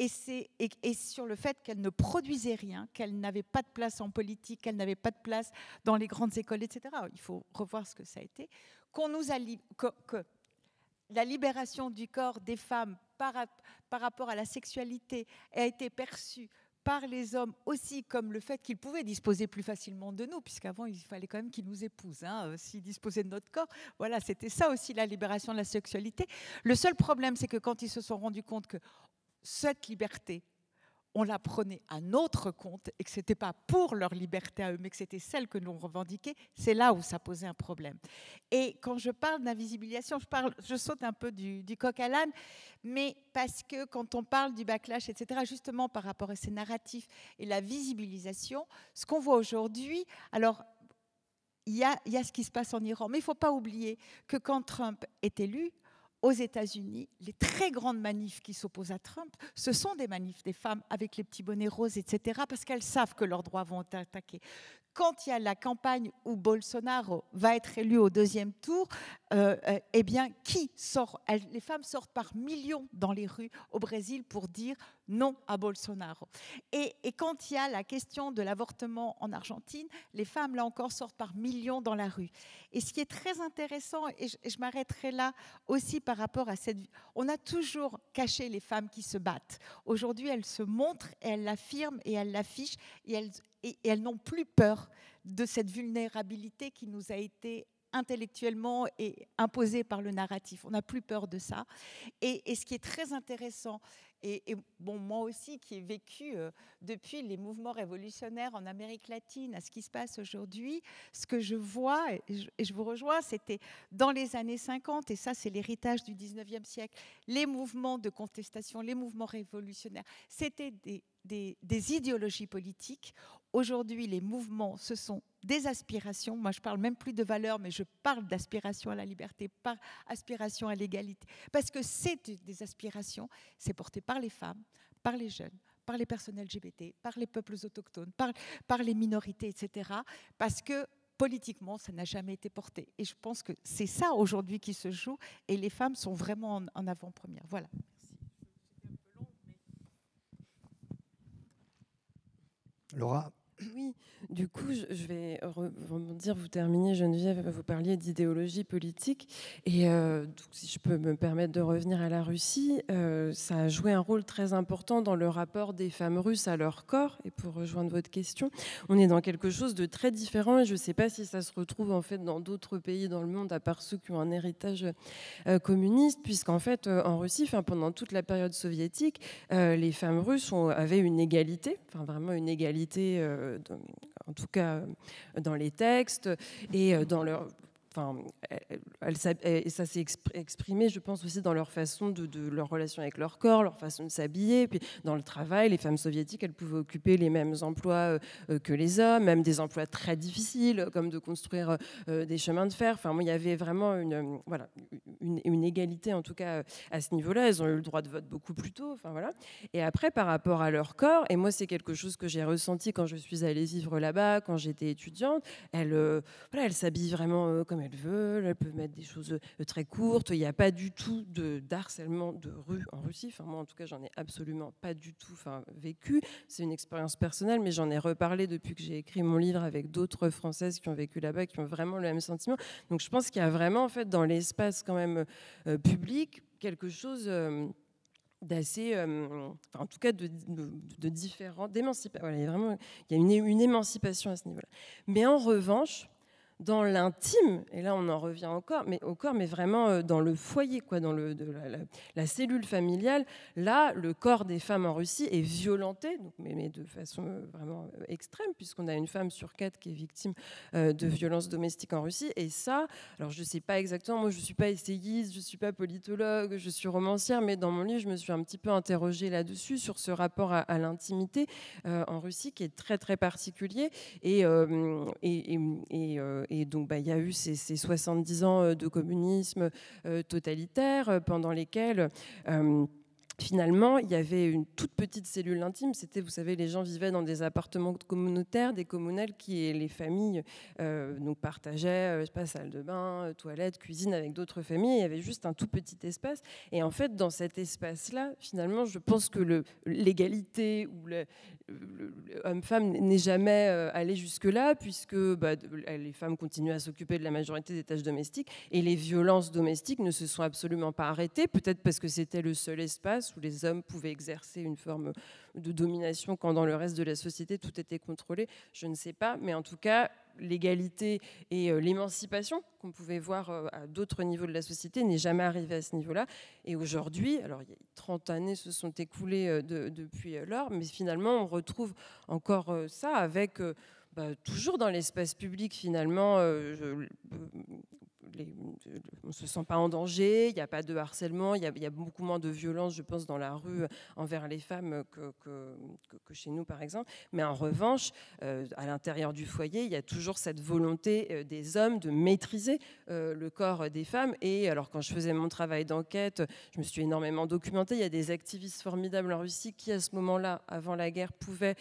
Et sur le fait qu'elle ne produisait rien, qu'elle n'avait pas de place en politique, qu'elle n'avait pas de place dans les grandes écoles, etc. Il faut revoir ce que ça a été. Que la libération du corps des femmes par rapport à la sexualité a été perçue par les hommes aussi comme le fait qu'ils pouvaient disposer plus facilement de nous, puisqu'avant, il fallait quand même qu'ils nous épousent, hein, s'ils disposaient de notre corps. Voilà, c'était ça aussi la libération de la sexualité. Le seul problème, c'est que quand ils se sont rendus compte que cette liberté, on la prenait à notre compte et que ce n'était pas pour leur liberté à eux, mais que c'était celle que l'on revendiquait, c'est là où ça posait un problème. Et quand je parle d'invisibilisation, je saute un peu du coq à l'âne, mais parce que quand on parle du backlash, etc., justement par rapport à ces narratifs et la visibilisation, ce qu'on voit aujourd'hui, alors il y a ce qui se passe en Iran. Mais il ne faut pas oublier que quand Trump est élu, aux États-Unis, les très grandes manifs qui s'opposent à Trump, ce sont des manifs des femmes avec les petits bonnets roses, etc., parce qu'elles savent que leurs droits vont être attaqués. Quand il y a la campagne où Bolsonaro va être élu au deuxième tour, eh bien, qui sort? Les femmes sortent par millions dans les rues au Brésil pour dire non à Bolsonaro. Et quand il y a la question de l'avortement en Argentine, les femmes, là encore, sortent par millions dans la rue. Et ce qui est très intéressant, et je m'arrêterai là aussi par rapport à cette... On a toujours caché les femmes qui se battent. Aujourd'hui, elles se montrent, et elles l'affirment, et elles l'affichent, et elles n'ont plus peur de cette vulnérabilité qui nous a été intellectuellement et imposée par le narratif. On n'a plus peur de ça. Et ce qui est très intéressant, et bon, moi aussi qui ai vécu depuis les mouvements révolutionnaires en Amérique latine à ce qui se passe aujourd'hui, ce que je vois, et je vous rejoins, c'était dans les années 50, et ça c'est l'héritage du 19e siècle, les mouvements de contestation, les mouvements révolutionnaires, c'était des idéologies politiques. Aujourd'hui, les mouvements, ce sont des aspirations. Moi, je ne parle même plus de valeurs, mais je parle d'aspiration à la liberté, par aspiration à l'égalité. Parce que c'est des aspirations, c'est porté par les femmes, par les jeunes, par les personnes LGBT, par les peuples autochtones, par les minorités, etc. Parce que politiquement, ça n'a jamais été porté. Et je pense que c'est ça aujourd'hui qui se joue, et les femmes sont vraiment en avant-première. Voilà. Laura. Oui, du coup, je vais rebondir, vous terminez, Geneviève, vous parliez d'idéologie politique. Et donc, si je peux me permettre de revenir à la Russie, ça a joué un rôle très important dans le rapport des femmes russes à leur corps. Et pour rejoindre votre question, on est dans quelque chose de très différent. Et je ne sais pas si ça se retrouve en fait dans d'autres pays dans le monde, à part ceux qui ont un héritage communiste, puisqu'en fait, en Russie, pendant toute la période soviétique, les femmes russes avaient une égalité, vraiment une égalité... en tout cas dans les textes et dans leur... et ça s'est exprimé, je pense, aussi dans leur façon de leur relation avec leur corps, leur façon de s'habiller. Puis dans le travail, les femmes soviétiques, elles pouvaient occuper les mêmes emplois que les hommes, même des emplois très difficiles, comme de construire des chemins de fer. Moi, il y avait vraiment une égalité, en tout cas, à ce niveau-là. Elles ont eu le droit de vote beaucoup plus tôt. Voilà. Et après, par rapport à leur corps, et moi, c'est quelque chose que j'ai ressenti quand je suis allée vivre là-bas, quand j'étais étudiante, elles s'habillent vraiment comme elles veulent, elles peuvent mettre des choses très courtes, il n'y a pas du tout d'harcèlement de rue en Russie. Moi, en tout cas, j'en ai absolument pas du tout vécu. C'est une expérience personnelle, mais j'en ai reparlé depuis que j'ai écrit mon livre avec d'autres Françaises qui ont vécu là-bas, qui ont vraiment le même sentiment. Donc, je pense qu'il y a vraiment, en fait, dans l'espace quand même public, quelque chose... d'assez, en tout cas de différent, d'émancipation. Voilà, il y a une émancipation à ce niveau-là. Mais en revanche, dans l'intime, et là on en revient encore, mais vraiment dans le foyer, dans la cellule familiale, là le corps des femmes en Russie est violenté, mais de façon vraiment extrême, puisqu'on a une femme sur 4 qui est victime de violences domestiques en Russie. Et ça, alors je ne sais pas exactement, moi je ne suis pas essayiste, je ne suis pas politologue, je suis romancière, mais dans mon livre je me suis un petit peu interrogée là-dessus, sur ce rapport à l'intimité en Russie qui est très très particulier. Et donc, il y a eu ces 70 ans de communisme totalitaire pendant lesquels... finalement, il y avait une toute petite cellule intime. C'était, vous savez, les gens vivaient dans des appartements communautaires, des communales qui, les familles donc partageaient salle de bain, toilette, cuisine avec d'autres familles. Il y avait juste un tout petit espace. Et en fait, dans cet espace-là, finalement, je pense que l'égalité ou homme-femme n'est jamais allé jusque-là, puisque les femmes continuent à s'occuper de la majorité des tâches domestiques, et les violences domestiques ne se sont absolument pas arrêtées, peut-être parce que c'était le seul espace où les hommes pouvaient exercer une forme de domination quand dans le reste de la société tout était contrôlé, je ne sais pas, mais en tout cas l'égalité et l'émancipation qu'on pouvait voir à d'autres niveaux de la société n'est jamais arrivée à ce niveau-là. Et aujourd'hui, alors il y a 30 années se sont écoulées depuis lors, mais finalement on retrouve encore ça avec toujours dans l'espace public finalement on ne se sent pas en danger, il n'y a pas de harcèlement, il y a beaucoup moins de violence, je pense, dans la rue envers les femmes que chez nous, par exemple. Mais en revanche, à l'intérieur du foyer, il y a toujours cette volonté des hommes de maîtriser le corps des femmes. Et alors, quand je faisais mon travail d'enquête, je me suis énormément documentée. Il y a des activistes formidables en Russie qui, à ce moment-là, avant la guerre, pouvaient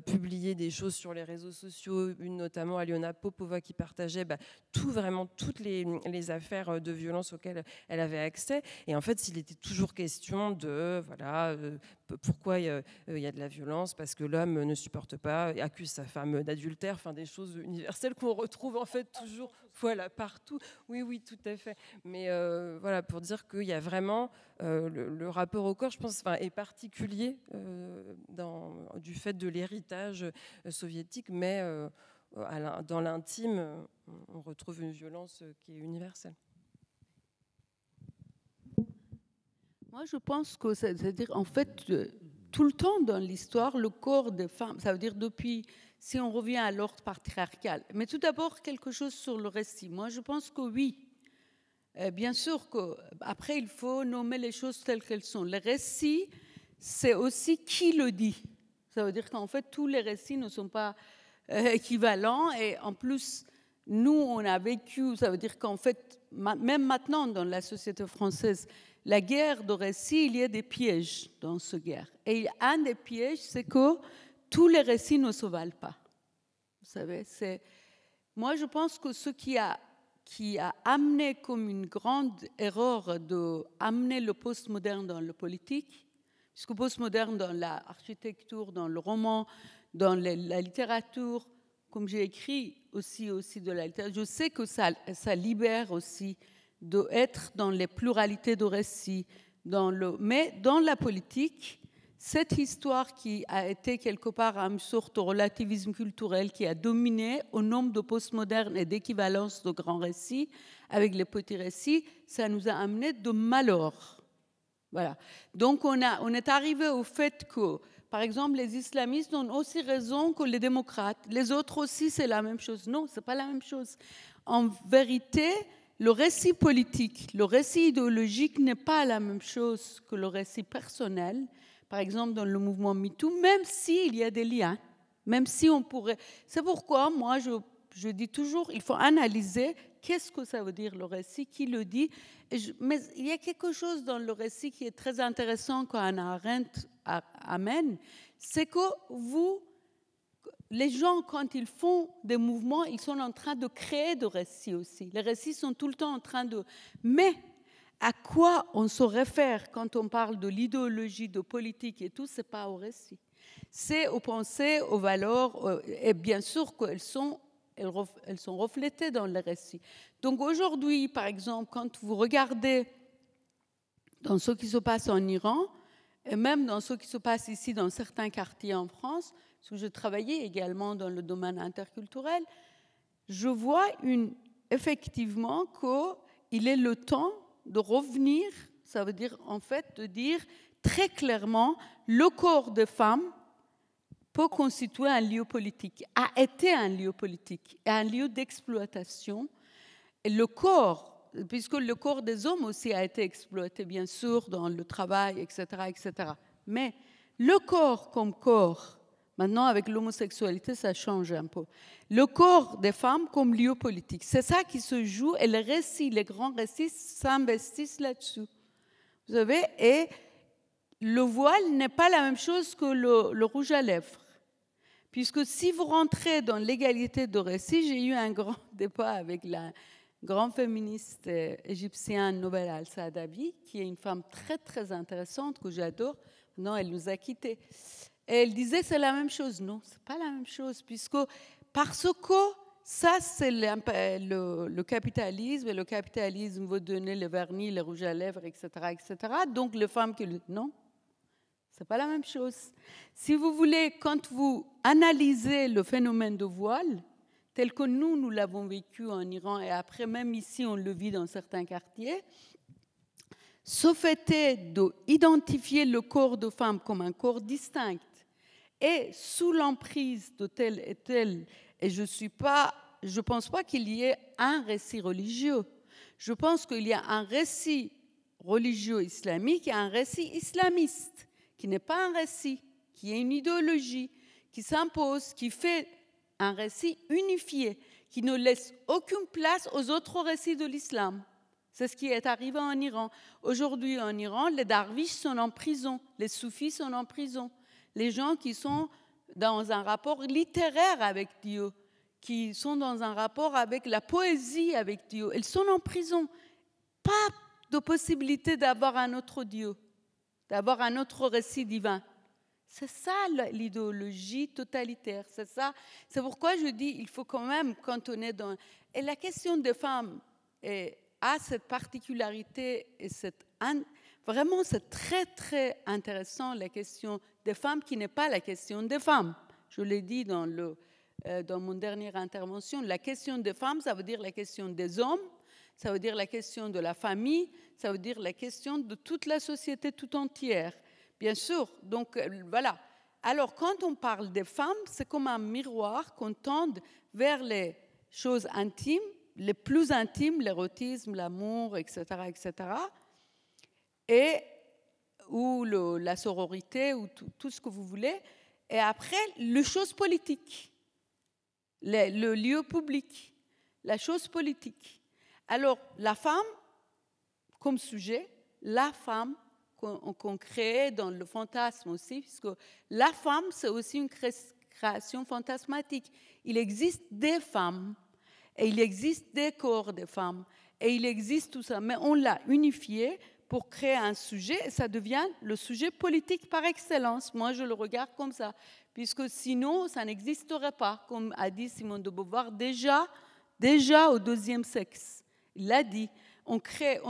publier des choses sur les réseaux sociaux, une notamment Aliona Popova qui partageait toutes les affaires de violence auxquelles elle avait accès. Et en fait, il était toujours question de pourquoi il y a de la violence, parce que l'homme ne supporte pas, accuse sa femme d'adultère, enfin des choses universelles qu'on retrouve en fait toujours partout. Oui, tout à fait. Mais voilà, pour dire qu'il y a vraiment le rapport au corps, je pense, est particulier du fait de l'héritage soviétique, mais dans l'intime, on retrouve une violence qui est universelle. Moi, je pense que c'est-à-dire, en fait, tout le temps dans l'histoire, le corps des femmes, ça veut dire depuis, si on revient à l'ordre patriarcal. Mais tout d'abord, quelque chose sur le récit. Moi, je pense que oui. Bien sûr qu'après, il faut nommer les choses telles qu'elles sont. Le récit, c'est aussi qui le dit. Ça veut dire qu'en fait, tous les récits ne sont pas équivalents. Et en plus, nous, on a vécu, ça veut dire qu'en fait, même maintenant dans la société française, la guerre de récits, il y a des pièges dans cette guerre. Et un des pièges, c'est que tous les récits ne se valent pas. Vous savez, moi, je pense que ce qui a amené comme une grande erreur d'amener le postmoderne dans le politique, puisque postmoderne dans l'architecture, dans le roman, dans la littérature, comme j'ai écrit aussi de la littérature, je sais que ça libère aussi d'être dans les pluralités de récits. Mais dans la politique, cette histoire qui a été quelque part une sorte de relativisme culturel qui a dominé au nombre de postmodernes et d'équivalences de grands récits, avec les petits récits, ça nous a amené de malheur. Voilà. Donc on est arrivé au fait que, par exemple, les islamistes ont aussi raison que les démocrates. Les autres aussi, c'est la même chose. Non, ce n'est pas la même chose. En vérité, le récit politique, le récit idéologique n'est pas la même chose que le récit personnel. Par exemple, dans le mouvement MeToo, même s'il y a des liens, même si on pourrait... C'est pourquoi, moi, je dis toujours, il faut analyser qu'est-ce que ça veut dire le récit, qui le dit. Mais il y a quelque chose dans le récit qui est très intéressant qu'Hannah Arendt amène, c'est que les gens, quand ils font des mouvements, ils sont en train de créer des récits aussi. Les récits sont tout le temps en train de... Mais à quoi on se réfère quand on parle de l'idéologie, de politique et tout, ce n'est pas au récit. C'est aux pensées, aux valeurs, et bien sûr qu'elles sont reflétées dans les récits. Donc aujourd'hui, par exemple, quand vous regardez dans ce qui se passe en Iran, et même dans ce qui se passe ici dans certains quartiers en France, parce que je travaillais également dans le domaine interculturel, je vois effectivement qu'il est le temps de revenir, ça veut dire en fait de dire très clairement le corps des femmes peut constituer un lieu politique, a été un lieu politique, un lieu d'exploitation. Et le corps, puisque le corps des hommes aussi a été exploité bien sûr dans le travail, etc., etc. Mais le corps comme corps, maintenant avec l'homosexualité ça change un peu, le corps des femmes comme lieu politique, c'est ça qui se joue et les récits, les grands récits s'investissent là-dessus. Vous savez, et le voile n'est pas la même chose que le rouge à lèvres. Puisque si vous rentrez dans l'égalité de récit, j'ai eu un grand débat avec la grande féministe égyptienne Nobel Al-Saadabi, qui est une femme très très intéressante que j'adore. Non, elle nous a quittés. Et elle disait c'est la même chose. Non, c'est pas la même chose, parce que ça c'est le capitalisme, et le capitalisme veut donner le vernis, le rouge à lèvres, etc., etc. Donc les femmes qui non. C'est pas la même chose. Si vous voulez, quand vous analysez le phénomène de voile, tel que nous l'avons vécu en Iran, et après, même ici, on le vit dans certains quartiers, ce fait est d'identifier le corps de femme comme un corps distinct et sous l'emprise de tel et tel, et je pense pas qu'il y ait un récit religieux. Je pense qu'il y a un récit religieux islamique et un récit islamiste, qui n'est pas un récit, qui est une idéologie, qui s'impose, qui fait un récit unifié, qui ne laisse aucune place aux autres récits de l'islam. C'est ce qui est arrivé en Iran. Aujourd'hui, en Iran, les darwish sont en prison, les soufis sont en prison. Les gens qui sont dans un rapport littéraire avec Dieu, qui sont dans un rapport avec la poésie avec Dieu, ils sont en prison. Pas de possibilité d'avoir un autre Dieu, d'avoir un autre récit divin. C'est ça l'idéologie totalitaire, c'est ça. C'est pourquoi je dis il faut quand même, quand on est dans... Et la question des femmes a cette particularité et vraiment c'est très très intéressant, la question des femmes qui n'est pas la question des femmes. Je l'ai dit dans mon dernière intervention, la question des femmes, ça veut dire la question des hommes, ça veut dire la question de la famille, ça veut dire la question de toute la société tout entière. Bien sûr, donc voilà. Alors, quand on parle des femmes, c'est comme un miroir qu'on tende vers les choses intimes, les plus intimes, l'érotisme, l'amour, etc., etc., ou la sororité, ou tout ce que vous voulez. Et après, les choses politiques, le lieu public, la chose politique. Alors, la femme, comme sujet, la femme qu'on crée dans le fantasme aussi, puisque la femme, c'est aussi une création fantasmatique. Il existe des femmes, et il existe des corps de femmes, et il existe tout ça, mais on l'a unifié pour créer un sujet, et ça devient le sujet politique par excellence. Moi, je le regarde comme ça, puisque sinon, ça n'existerait pas, comme a dit Simone de Beauvoir, déjà au deuxième sexe. Il l'a dit. On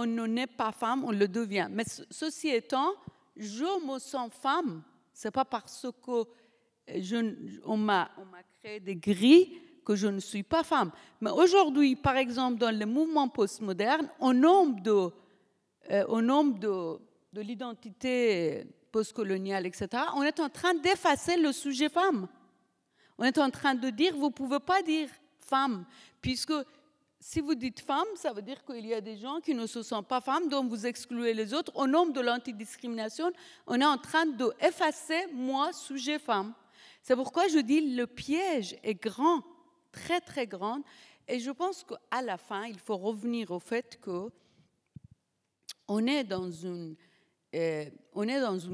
ne naît pas femme, on le devient. Mais ceci étant, je me sens femme. Ce n'est pas parce qu'on m'a créé des grilles que je ne suis pas femme. Mais aujourd'hui, par exemple, dans le mouvement postmoderne, au nom de l'identité postcoloniale, etc., on est en train d'effacer le sujet femme. On est en train de dire, vous ne pouvez pas dire femme, puisque si vous dites femme, ça veut dire qu'il y a des gens qui ne se sentent pas femmes, donc vous excluez les autres. Au nom de l'antidiscrimination, on est en train d'effacer moi, sujet femme. C'est pourquoi je dis le piège est grand, très très grand. Et je pense qu'à la fin, il faut revenir au fait qu'on est dans une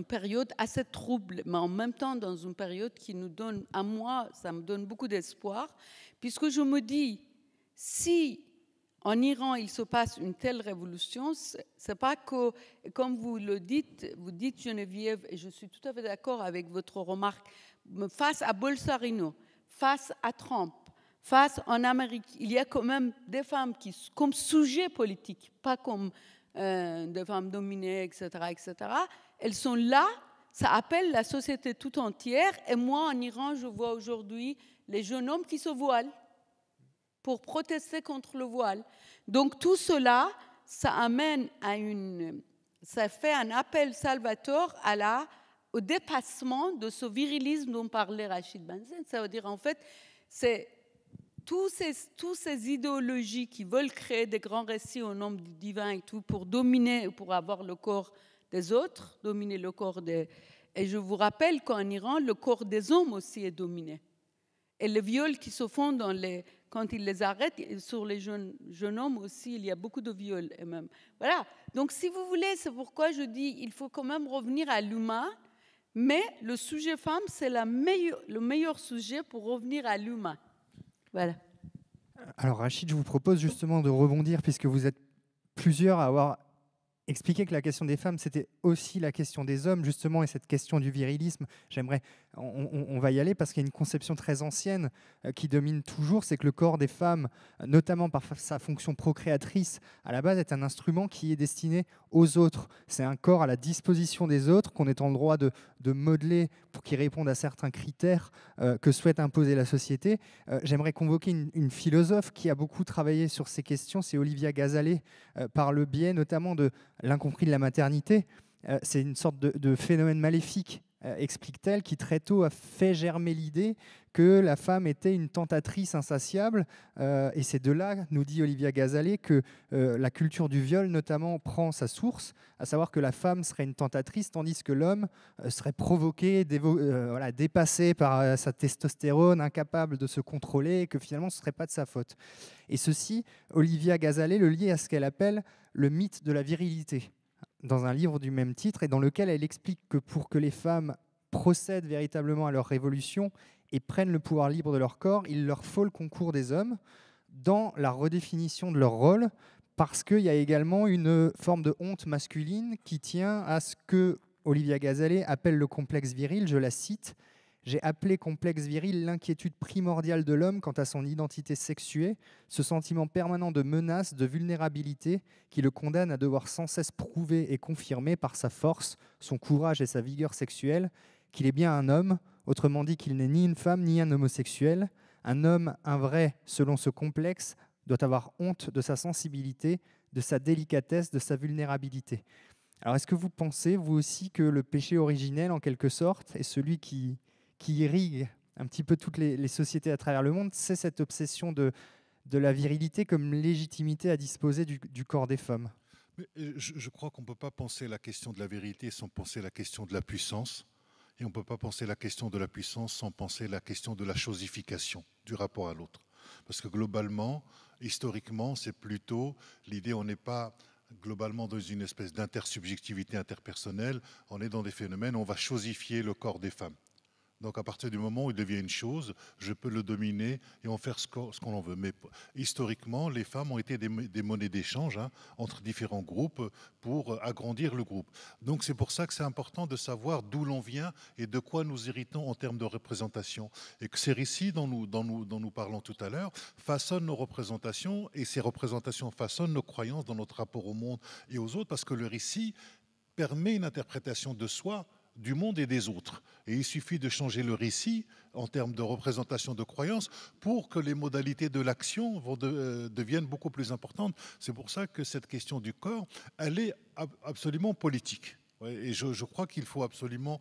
période assez trouble, mais en même temps dans une période qui nous donne, à moi, ça me donne beaucoup d'espoir, puisque je me dis, si en Iran il se passe une telle révolution, c'est pas que, comme vous dites Geneviève, et je suis tout à fait d'accord avec votre remarque, face à Bolsonaro, face à Trump, face en Amérique, il y a quand même des femmes qui, comme sujet politique, pas comme des femmes dominées, etc., etc., elles sont là, ça appelle la société tout entière, et moi en Iran, je vois aujourd'hui les jeunes hommes qui se voilent pour protester contre le voile. Donc tout cela, ça fait un appel salvateur au dépassement de ce virilisme dont parlait Rachid Benzen. Ça veut dire en fait, c'est tous ces idéologies qui veulent créer des grands récits au nom du divin et tout pour dominer, pour avoir le corps des autres, dominer le corps des... Et je vous rappelle qu'en Iran, le corps des hommes aussi est dominé. Et les viols qui se font quand ils les arrêtent, sur les jeunes hommes aussi, il y a beaucoup de viols. Et même. Voilà. Donc, si vous voulez, c'est pourquoi je dis il faut quand même revenir à l'humain, mais le sujet femme, c'est le meilleur sujet pour revenir à l'humain. Voilà. Alors, Rachid, je vous propose justement de rebondir, puisque vous êtes plusieurs à avoir expliqué que la question des femmes, c'était aussi la question des hommes, justement, et cette question du virilisme. On va y aller parce qu'il y a une conception très ancienne qui domine toujours, c'est que le corps des femmes, notamment par sa fonction procréatrice, à la base est un instrument qui est destiné aux autres. C'est un corps à la disposition des autres qu'on est en droit de modeler pour qu'ils répondent à certains critères que souhaite imposer la société. J'aimerais convoquer une philosophe qui a beaucoup travaillé sur ces questions, c'est Olivia Gazalet, par le biais notamment de l'incompris de la maternité. C'est une sorte de phénomène maléfique explique-t-elle, qui très tôt a fait germer l'idée que la femme était une tentatrice insatiable. Et c'est de là, nous dit Olivia Gazalet, que la culture du viol notamment prend sa source, à savoir que la femme serait une tentatrice, tandis que l'homme serait provoqué, dépassé par sa testostérone, incapable de se contrôler, et que finalement ce ne serait pas de sa faute. Et ceci, Olivia Gazalet le lie à ce qu'elle appelle le mythe de la virilité, dans un livre du même titre, et dans lequel elle explique que pour que les femmes procèdent véritablement à leur révolution et prennent le pouvoir libre de leur corps, il leur faut le concours des hommes dans la redéfinition de leur rôle, parce qu'il y a également une forme de honte masculine qui tient à ce que Olivia Gazalet appelle le complexe viril. Je la cite: « J'ai appelé complexe viril l'inquiétude primordiale de l'homme quant à son identité sexuée, ce sentiment permanent de menace, de vulnérabilité qui le condamne à devoir sans cesse prouver et confirmer par sa force, son courage et sa vigueur sexuelle qu'il est bien un homme, autrement dit qu'il n'est ni une femme ni un homosexuel. Un homme, un vrai, selon ce complexe, doit avoir honte de sa sensibilité, de sa délicatesse, de sa vulnérabilité. » Alors est-ce que vous pensez, vous aussi, que le péché originel, en quelque sorte, est celui qui irrigue un petit peu toutes les sociétés à travers le monde, c'est cette obsession de la virilité comme légitimité à disposer du corps des femmes? Mais je crois qu'on ne peut pas penser la question de la vérité sans penser la question de la puissance. Et on ne peut pas penser la question de la puissance sans penser la question de la chosification du rapport à l'autre. Parce que globalement, historiquement, c'est plutôt l'idée, on n'est pas globalement dans une espèce d'intersubjectivité interpersonnelle, on est dans des phénomènes, on va chosifier le corps des femmes. Donc à partir du moment où il devient une chose, je peux le dominer et en faire ce qu'on en veut. Mais historiquement, les femmes ont été des monnaies d'échange entre différents groupes pour agrandir le groupe. Donc c'est pour ça que c'est important de savoir d'où l'on vient et de quoi nous héritons en termes de représentation. Et que ces récits dont nous parlons tout à l'heure façonnent nos représentations, et ces représentations façonnent nos croyances dans notre rapport au monde et aux autres, parce que le récit permet une interprétation de soi, du monde et des autres. Et il suffit de changer le récit en termes de représentation de croyances pour que les modalités de l'action deviennent beaucoup plus importantes. C'est pour ça que cette question du corps, elle est absolument politique. Et je crois qu'il faut absolument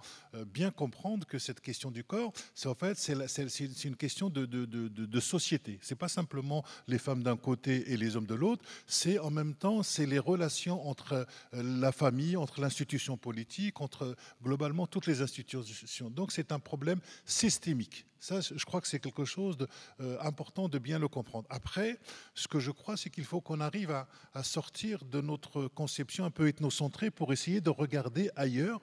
bien comprendre que cette question du corps, c'est une question de société. Ce n'est pas simplement les femmes d'un côté et les hommes de l'autre, c'est en même temps, c'est les relations entre la famille, entre l'institution politique, entre globalement toutes les institutions. Donc c'est un problème systémique. Ça, je crois que c'est quelque chose d'important de bien le comprendre. Après, ce que je crois, c'est qu'il faut qu'on arrive à sortir de notre conception un peu ethnocentrée pour essayer de regarder ailleurs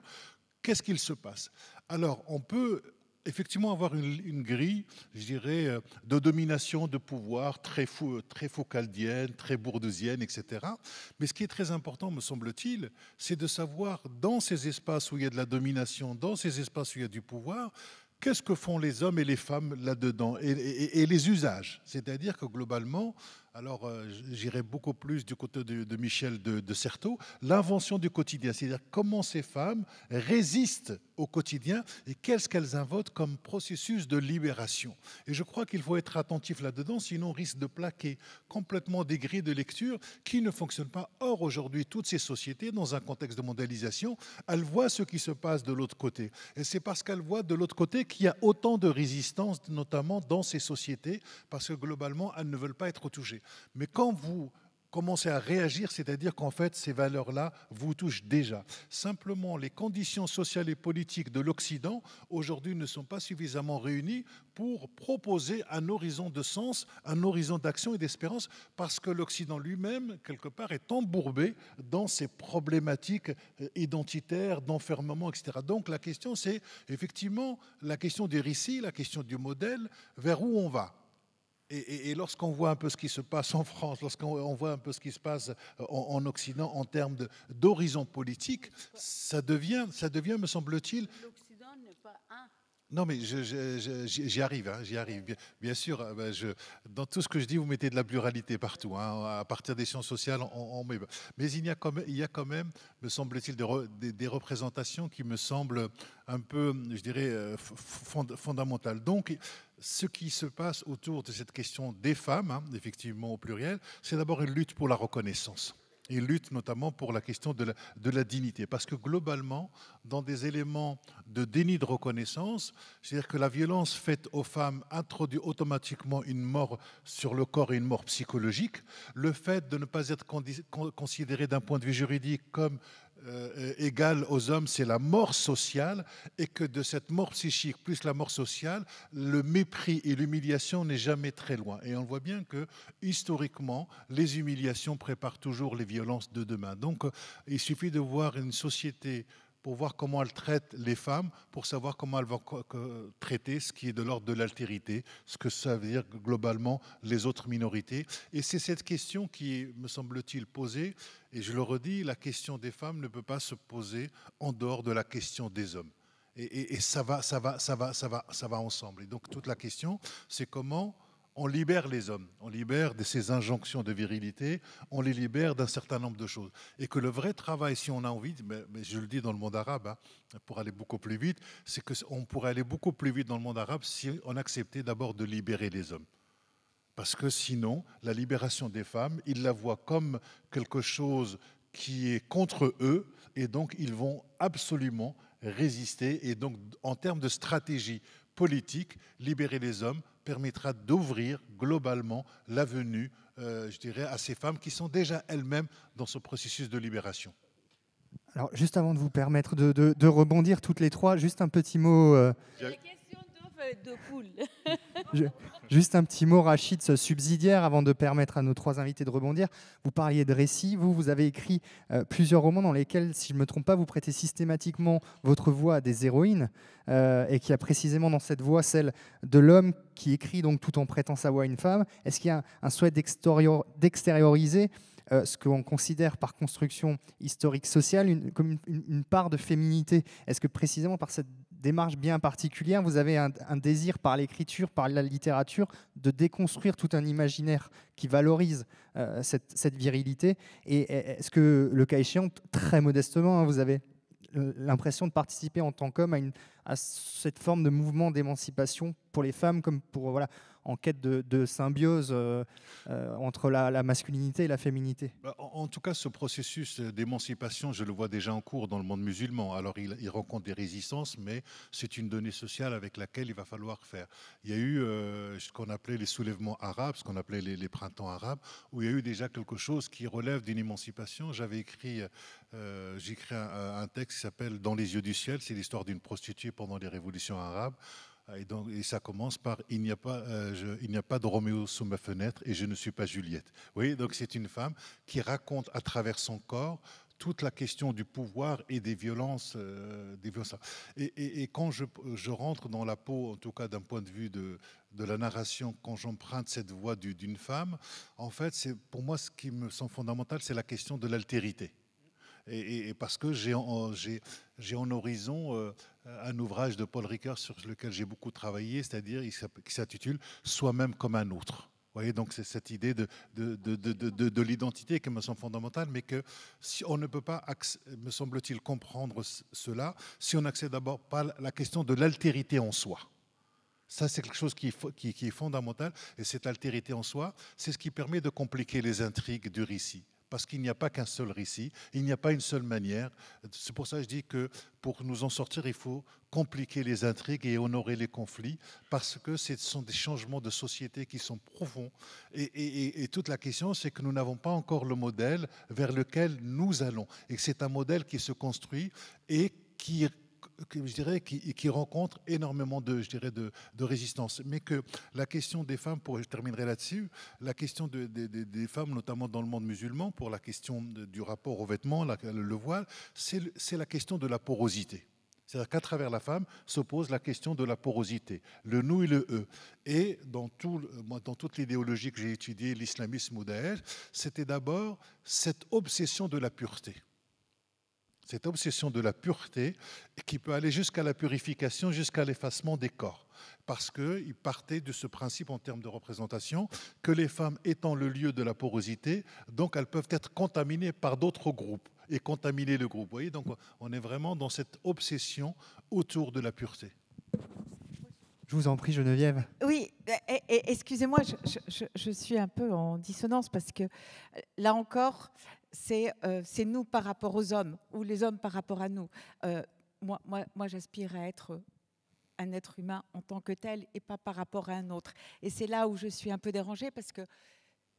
qu'est-ce qu'il se passe. Alors, on peut effectivement avoir une grille, je dirais, de domination, de pouvoir très foucaldienne, très bourdeusienne, etc. Mais ce qui est très important, me semble-t-il, c'est de savoir, dans ces espaces où il y a de la domination, dans ces espaces où il y a du pouvoir, qu'est-ce que font les hommes et les femmes là-dedans et les usages. C'est-à-dire que globalement, alors j'irai beaucoup plus du côté de Michel de Certeau, l'invention du quotidien, c'est-à-dire comment ces femmes résistent au quotidien et qu'est-ce qu'elles invoquent comme processus de libération. Et je crois qu'il faut être attentif là-dedans, sinon on risque de plaquer complètement des grilles de lecture qui ne fonctionnent pas. Or, aujourd'hui, toutes ces sociétés, dans un contexte de mondialisation, elles voient ce qui se passe de l'autre côté. Et c'est parce qu'elles voient de l'autre côté qu'il y a autant de résistance, notamment dans ces sociétés, parce que globalement, elles ne veulent pas être touchées. Mais quand vous commencez à réagir, c'est-à-dire qu'en fait, ces valeurs-là vous touchent déjà. Simplement, les conditions sociales et politiques de l'Occident, aujourd'hui, ne sont pas suffisamment réunies pour proposer un horizon de sens, un horizon d'action et d'espérance, parce que l'Occident lui-même, quelque part, est embourbé dans ces problématiques identitaires, d'enfermement, etc. Donc la question, c'est effectivement la question des récits, la question du modèle, vers où on va. Et lorsqu'on voit un peu ce qui se passe en France, lorsqu'on voit un peu ce qui se passe en Occident en termes d'horizon politique, ça devient, me semble-t-il... L'Occident n'est pas un. Non, mais j'y arrive, j'y arrive. Bien sûr, dans tout ce que je dis, vous mettez de la pluralité partout. À partir des sciences sociales, on met. Mais il y a quand même, me semble-t-il, des représentations qui me semblent un peu, je dirais, fondamentales. Donc, ce qui se passe autour de cette question des femmes, effectivement au pluriel, c'est d'abord une lutte pour la reconnaissance. et lutte notamment pour la question de la dignité. Parce que globalement, dans des éléments de déni de reconnaissance, c'est-à-dire que la violence faite aux femmes introduit automatiquement une mort sur le corps et une mort psychologique, le fait de ne pas être considéré d'un point de vue juridique comme égal aux hommes, c'est la mort sociale, et que de cette mort psychique plus la mort sociale, le mépris et l'humiliation n'est jamais très loin. Et on voit bien que historiquement, les humiliations préparent toujours les violences de demain. Donc il suffit de voir une société pour voir comment elle traite les femmes, pour savoir comment elle va traiter ce qui est de l'ordre de l'altérité, ce que ça veut dire globalement les autres minorités. Et c'est cette question qui est, me semble-t-il, posée, et je le redis, la question des femmes ne peut pas se poser en dehors de la question des hommes. Et ça va ensemble. Et donc toute la question, c'est comment on libère les hommes, on libère de ces injonctions de virilité, on les libère d'un certain nombre de choses. Et que le vrai travail, si on a envie, mais je le dis dans le monde arabe, hein, pour aller beaucoup plus vite, c'est qu'on pourrait aller beaucoup plus vite dans le monde arabe si on acceptait d'abord de libérer les hommes. Parce que sinon, la libération des femmes, ils la voient comme quelque chose qui est contre eux, et donc ils vont absolument résister. Et donc, en termes de stratégie politique, libérer les hommes permettra d'ouvrir globalement l'avenue, je dirais, à ces femmes qui sont déjà elles-mêmes dans ce processus de libération. Alors, juste avant de vous permettre de rebondir toutes les trois, juste un petit mot. La question de poule. Juste un petit mot, Rachid, subsidiaire, avant de permettre à nos trois invités de rebondir. Vous parliez de récits. Vous avez écrit plusieurs romans dans lesquels, si je ne me trompe pas, vous prêtez systématiquement votre voix à des héroïnes, et qui a précisément dans cette voix celle de l'homme qui écrit donc tout en prêtant sa voix à une femme. Est-ce qu'il y a un souhait d'extérioriser ce qu'on considère par construction historique sociale comme une part de féminité? Est-ce que précisément par cette démarche bien particulière, vous avez un désir par l'écriture, par la littérature, de déconstruire tout un imaginaire qui valorise cette virilité? Et est-ce que, le cas échéant, très modestement, hein, vous avez l'impression de participer en tant qu'homme à cette forme de mouvement d'émancipation pour les femmes, comme pour, voilà, en quête de symbiose entre la masculinité et la féminité? En tout cas, ce processus d'émancipation, je le vois déjà en cours dans le monde musulman. Alors, il rencontre des résistances, mais c'est une donnée sociale avec laquelle il va falloir faire. Il y a eu ce qu'on appelait les soulèvements arabes, ce qu'on appelait les printemps arabes, où il y a eu déjà quelque chose qui relève d'une émancipation. J'ai écrit un texte qui s'appelle « Dans les yeux du ciel », c'est l'histoire d'une prostituée pendant les révolutions arabes. Et ça commence par « Il n'y a pas de Roméo sous ma fenêtre et je ne suis pas Juliette ». Vous voyez, donc c'est une femme qui raconte à travers son corps toute la question du pouvoir et des violences. Et quand je rentre dans la peau, en tout cas d'un point de vue de la narration, quand j'emprunte cette voix d'une femme, en fait, pour moi, ce qui me semble fondamental, c'est la question de l'altérité. Et parce que j'ai en horizon un ouvrage de Paul Ricoeur sur lequel j'ai beaucoup travaillé, c'est-à-dire qui s'intitule « Soi-même comme un autre ». Vous voyez, donc c'est cette idée de l'identité qui me semble fondamentale, mais que si on ne peut pas, me semble-t-il, comprendre cela si on n'accède d'abord pas à la question de l'altérité en soi. Ça, c'est quelque chose qui est fondamental, et cette altérité en soi, c'est ce qui permet de compliquer les intrigues du récit. Parce qu'il n'y a pas qu'un seul récit, il n'y a pas une seule manière. C'est pour ça que je dis que pour nous en sortir, il faut compliquer les intrigues et honorer les conflits, parce que ce sont des changements de société qui sont profonds. Et toute la question, c'est que nous n'avons pas encore le modèle vers lequel nous allons. Et que c'est un modèle qui se construit et qui rencontre énormément de résistance. Mais que la question des femmes, je terminerai là-dessus, la question des femmes, notamment dans le monde musulman, pour la question du rapport aux vêtements, le voile, c'est la question de la porosité. C'est-à-dire qu'à travers la femme se pose la question de la porosité, le nous et le eux. Et dans toute l'idéologie que j'ai étudiée, l'islamisme ou Daesh, c'était d'abord cette obsession de la pureté. Cette obsession de la pureté qui peut aller jusqu'à la purification, jusqu'à l'effacement des corps. Parce qu'il partait de ce principe en termes de représentation que les femmes étant le lieu de la porosité, donc elles peuvent être contaminées par d'autres groupes et contaminer le groupe. Vous voyez, donc on est vraiment dans cette obsession autour de la pureté. Je vous en prie, Geneviève. Oui, excusez-moi, je suis un peu en dissonance parce que là encore, c'est nous par rapport aux hommes, ou les hommes par rapport à nous. Moi j'aspire à être un être humain en tant que tel et pas par rapport à un autre. Et c'est là où je suis un peu dérangée parce que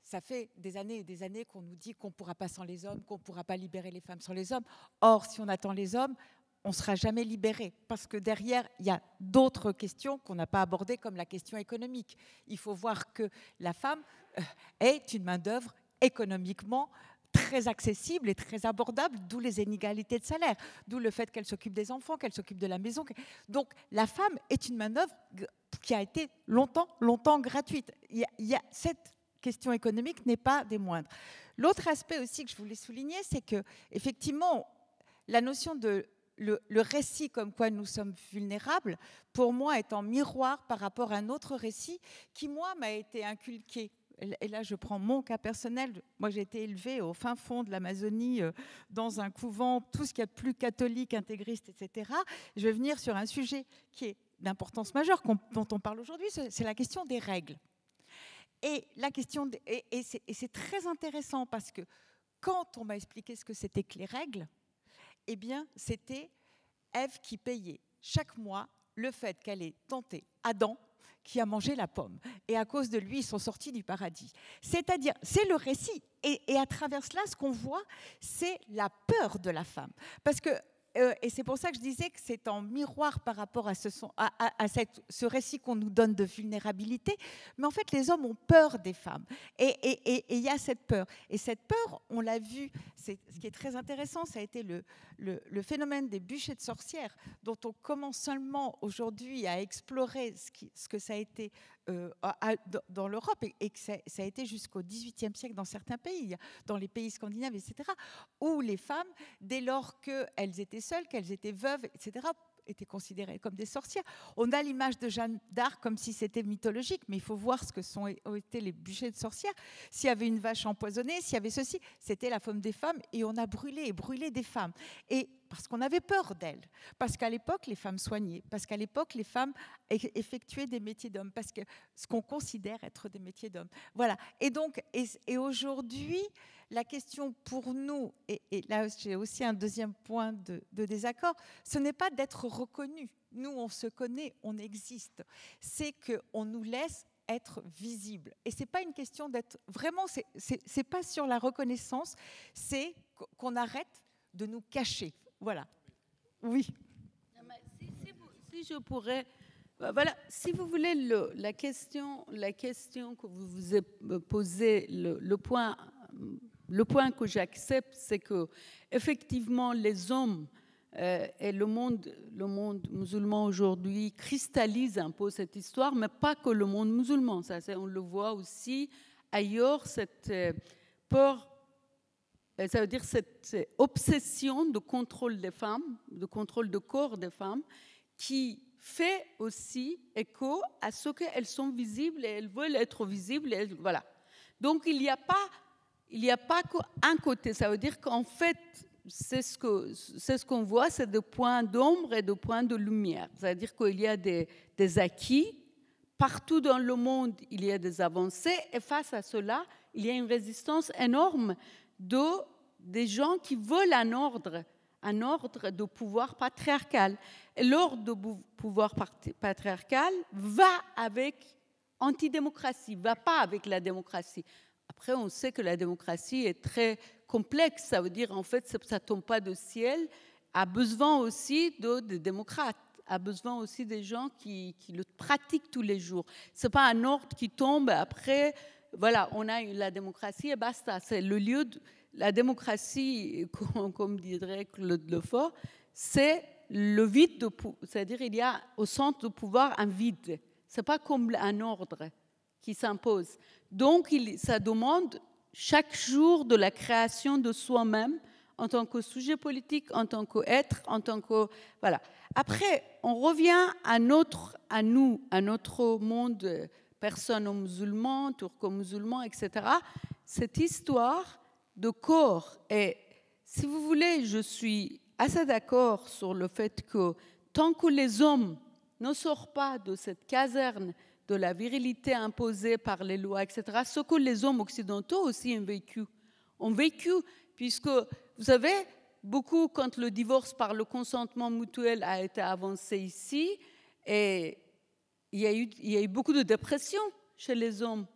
ça fait des années et des années qu'on nous dit qu'on ne pourra pas sans les hommes, qu'on ne pourra pas libérer les femmes sans les hommes. Or, si on attend les hommes, on ne sera jamais libéré parce que derrière, il y a d'autres questions qu'on n'a pas abordées comme la question économique. Il faut voir que la femme est une main-d'œuvre économiquement très accessible et très abordable, d'où les inégalités de salaire, d'où le fait qu'elle s'occupe des enfants, qu'elle s'occupe de la maison. Donc la femme est une main-d'œuvre qui a été longtemps gratuite. Cette question économique n'est pas des moindres. L'autre aspect aussi que je voulais souligner, c'est que effectivement, la notion de le récit comme quoi nous sommes vulnérables, pour moi, est en miroir par rapport à un autre récit qui, moi, m'a été inculqué. Et là, je prends mon cas personnel. Moi, j'ai été élevée au fin fond de l'Amazonie, dans un couvent, tout ce qu'il y a de plus catholique, intégriste, etc. Je vais venir sur un sujet qui est d'importance majeure, dont on parle aujourd'hui, c'est la question des règles. Et c'est très intéressant parce que quand on m'a expliqué ce que c'était que les règles, eh bien, c'était Ève qui payait chaque mois le fait qu'elle ait tenté Adam, qui a mangé la pomme. Et à cause de lui, ils sont sortis du paradis. C'est-à-dire, c'est le récit. Et à travers cela, ce qu'on voit, c'est la peur de la femme. Parce que, et c'est pour ça que je disais que c'est en miroir par rapport à ce récit qu'on nous donne de vulnérabilité. Mais en fait, les hommes ont peur des femmes. Et il y a cette peur. Et cette peur, on l'a vu, ce qui est très intéressant, ça a été le phénomène des bûchers de sorcières, dont on commence seulement aujourd'hui à explorer ce que ça a été dans l'Europe, et que ça a été jusqu'au XVIIIe siècle dans certains pays, dans les pays scandinaves, etc., où les femmes, dès lors qu'elles étaient seules, qu'elles étaient veuves, etc., étaient considérées comme des sorcières. On a l'image de Jeanne d'Arc comme si c'était mythologique, mais il faut voir ce que ont été les bûchers de sorcières. S'il y avait une vache empoisonnée, s'il y avait ceci, c'était la faune des femmes, et on a brûlé des femmes. Et parce qu'on avait peur d'elles, parce qu'à l'époque, les femmes soignaient, parce qu'à l'époque, les femmes effectuaient des métiers d'hommes, parce que ce qu'on considère être des métiers d'hommes. Voilà. Et donc, et aujourd'hui, la question pour nous, et là j'ai aussi un deuxième point de désaccord, ce n'est pas d'être reconnu. Nous, on se connaît, on existe. C'est qu'on nous laisse être visible. Et ce n'est pas une question d'être... Vraiment, c'est pas sur la reconnaissance, c'est qu'on arrête de nous cacher. Voilà. Oui. Si je pourrais... Voilà, si vous voulez, la question que vous vous avez posée, le point que j'accepte, c'est que effectivement les hommes et le monde musulman aujourd'hui cristallise un peu cette histoire, mais pas que le monde musulman. Ça, on le voit aussi ailleurs, cette peur. Ça veut dire cette obsession de contrôle des femmes, de contrôle du corps des femmes, qui fait aussi écho à ce qu'elles sont visibles et elles veulent être visibles. Voilà. Donc, il n'y a pas qu'un côté. Ça veut dire qu'en fait, c'est ce qu'on voit, c'est des points d'ombre et des points de lumière. C'est-à-dire qu'il y a des acquis. Partout dans le monde, il y a des avancées. Et face à cela, il y a une résistance énorme des gens qui veulent un ordre de pouvoir patriarcal. Et l'ordre de pouvoir patriarcal va avec antidémocratie, va pas avec la démocratie. Après, on sait que la démocratie est très complexe. Ça veut dire, en fait, ça ne tombe pas du ciel. A besoin aussi de démocrates, a besoin aussi des gens qui le pratiquent tous les jours. Ce n'est pas un ordre qui tombe après... Voilà, on a la démocratie et basta. C'est le lieu de la démocratie, comme dirait Claude Lefort, c'est le vide, c'est-à-dire il y a au centre du pouvoir un vide. C'est pas comme un ordre qui s'impose. Donc, ça demande chaque jour de la création de soi-même en tant que sujet politique, en tant qu'être, en tant que... Voilà. Après, on revient à notre monde, perso-musulman, turco-musulman, etc. Cette histoire de corps. Et si vous voulez, je suis assez d'accord sur le fait que tant que les hommes ne sortent pas de cette caserne de la virilité imposée par les lois, etc., ce que les hommes occidentaux aussi ont vécu puisque, vous savez, beaucoup, quand le divorce par le consentement mutuel a été avancé ici, et il y a eu beaucoup de dépression chez les hommes.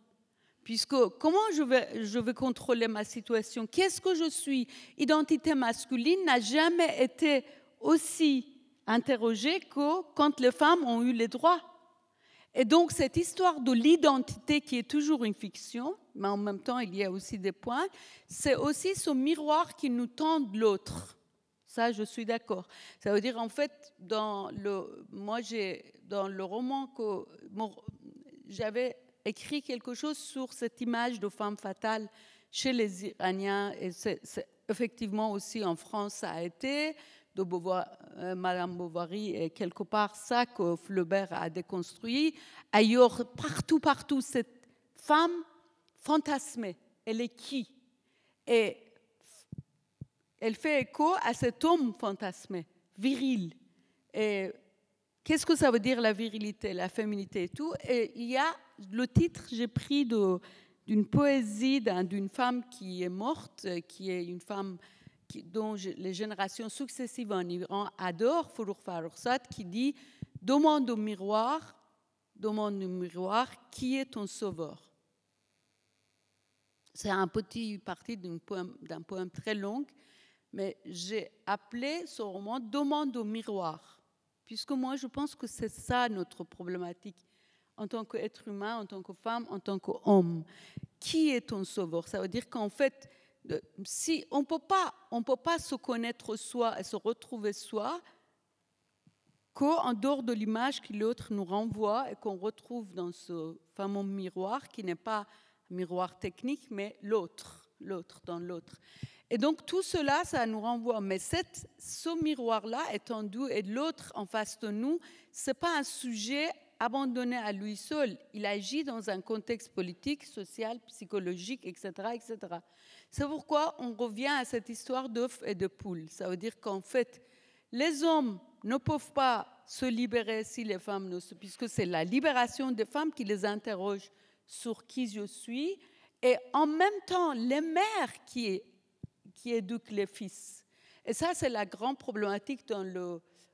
Puisque comment je vais contrôler ma situation? Qu'est-ce que je suis? Identité masculine n'a jamais été aussi interrogée que quand les femmes ont eu les droits. Et donc cette histoire de l'identité qui est toujours une fiction, mais en même temps il y a aussi des points, c'est aussi ce miroir qui nous tend de l'autre. Ça, je suis d'accord. Ça veut dire en fait, dans le roman que j'avais écrit quelque chose sur cette image de femme fatale chez les Iraniens, et c'est effectivement aussi en France ça a été, de Madame Bovary, et quelque part ça que Flaubert a déconstruit. Ailleurs, partout, cette femme fantasmée, elle est qui? Et elle fait écho à cet homme fantasmé, viril. Et qu'est-ce que ça veut dire la virilité, la féminité et tout? Et il y a le titre, j'ai pris d'une poésie d'une femme qui est morte, qui est une femme dont les générations successives en Iran adorent, Forough Farrokhzad, qui dit « Demande au miroir, qui est ton sauveur ?» C'est un petit parti d'un poème très long, mais j'ai appelé ce roman « Demande au miroir », puisque moi je pense que c'est ça notre problématique en tant qu'être humain, en tant que femme, en tant qu'homme. Qui est ton sauveur? Ça veut dire qu'en fait, si on ne peut pas se connaître soi et se retrouver soi qu'en dehors de l'image que l'autre nous renvoie et qu'on retrouve dans ce fameux miroir qui n'est pas un miroir technique, mais l'autre dans l'autre. Et donc tout cela, ça nous renvoie. Mais ce miroir-là étendu et l'autre en face de nous, ce n'est pas un sujet abandonné à lui seul. Il agit dans un contexte politique, social, psychologique, etc., etc. C'est pourquoi on revient à cette histoire d'œuf et de poule. Ça veut dire qu'en fait, les hommes ne peuvent pas se libérer si les femmes ne se... puisque c'est la libération des femmes qui les interroge sur qui je suis, et en même temps, les mères qui éduquent les fils. Et ça, c'est la grande problématique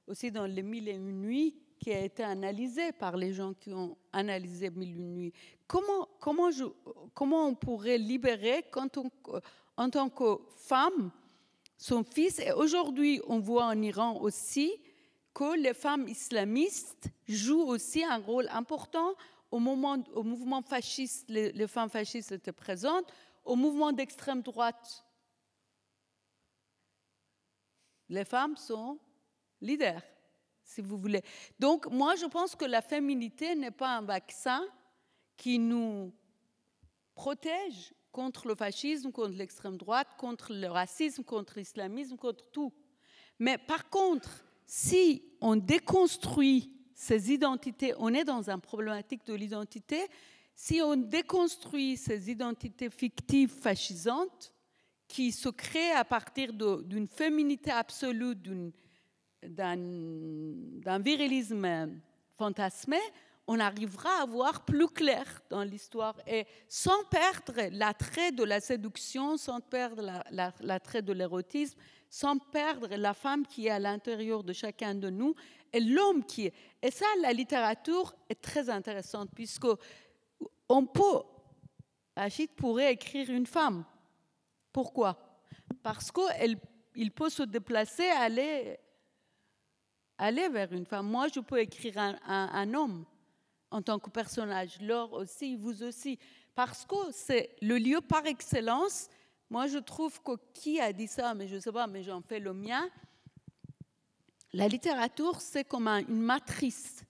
aussi dans les 1001 nuits, qui a été analysée par les gens qui ont analysé 1001 nuits. Comment on pourrait libérer en tant que femme son fils? Et aujourd'hui, on voit en Iran aussi que les femmes islamistes jouent aussi un rôle important. Au mouvement fasciste, les femmes fascistes étaient présentes. Au mouvement d'extrême droite, les femmes sont leaders, si vous voulez. Donc, moi, je pense que la féminité n'est pas un vaccin qui nous protège contre le fascisme, contre l'extrême droite, contre le racisme, contre l'islamisme, contre tout. Mais par contre, si on déconstruit ces identités, on est dans une problématique de l'identité, si on déconstruit ces identités fictives fascisantes qui se créent à partir d'une féminité absolue, d'un virilisme fantasmé, on arrivera à voir plus clair dans l'histoire et sans perdre l'attrait de la séduction, sans perdre l'attrait de l'érotisme, sans perdre la femme qui est à l'intérieur de chacun de nous et l'homme qui est. Et ça, la littérature est très intéressante puisque Achille pourrait écrire une femme. Pourquoi? Parce qu'il peut se déplacer, aller vers une femme. Moi, je peux écrire un homme en tant que personnage. Laure aussi, vous aussi. Parce que c'est le lieu par excellence. Moi, je trouve que qui a dit ça, mais je ne sais pas, mais j'en fais le mien. La littérature, c'est comme une matrice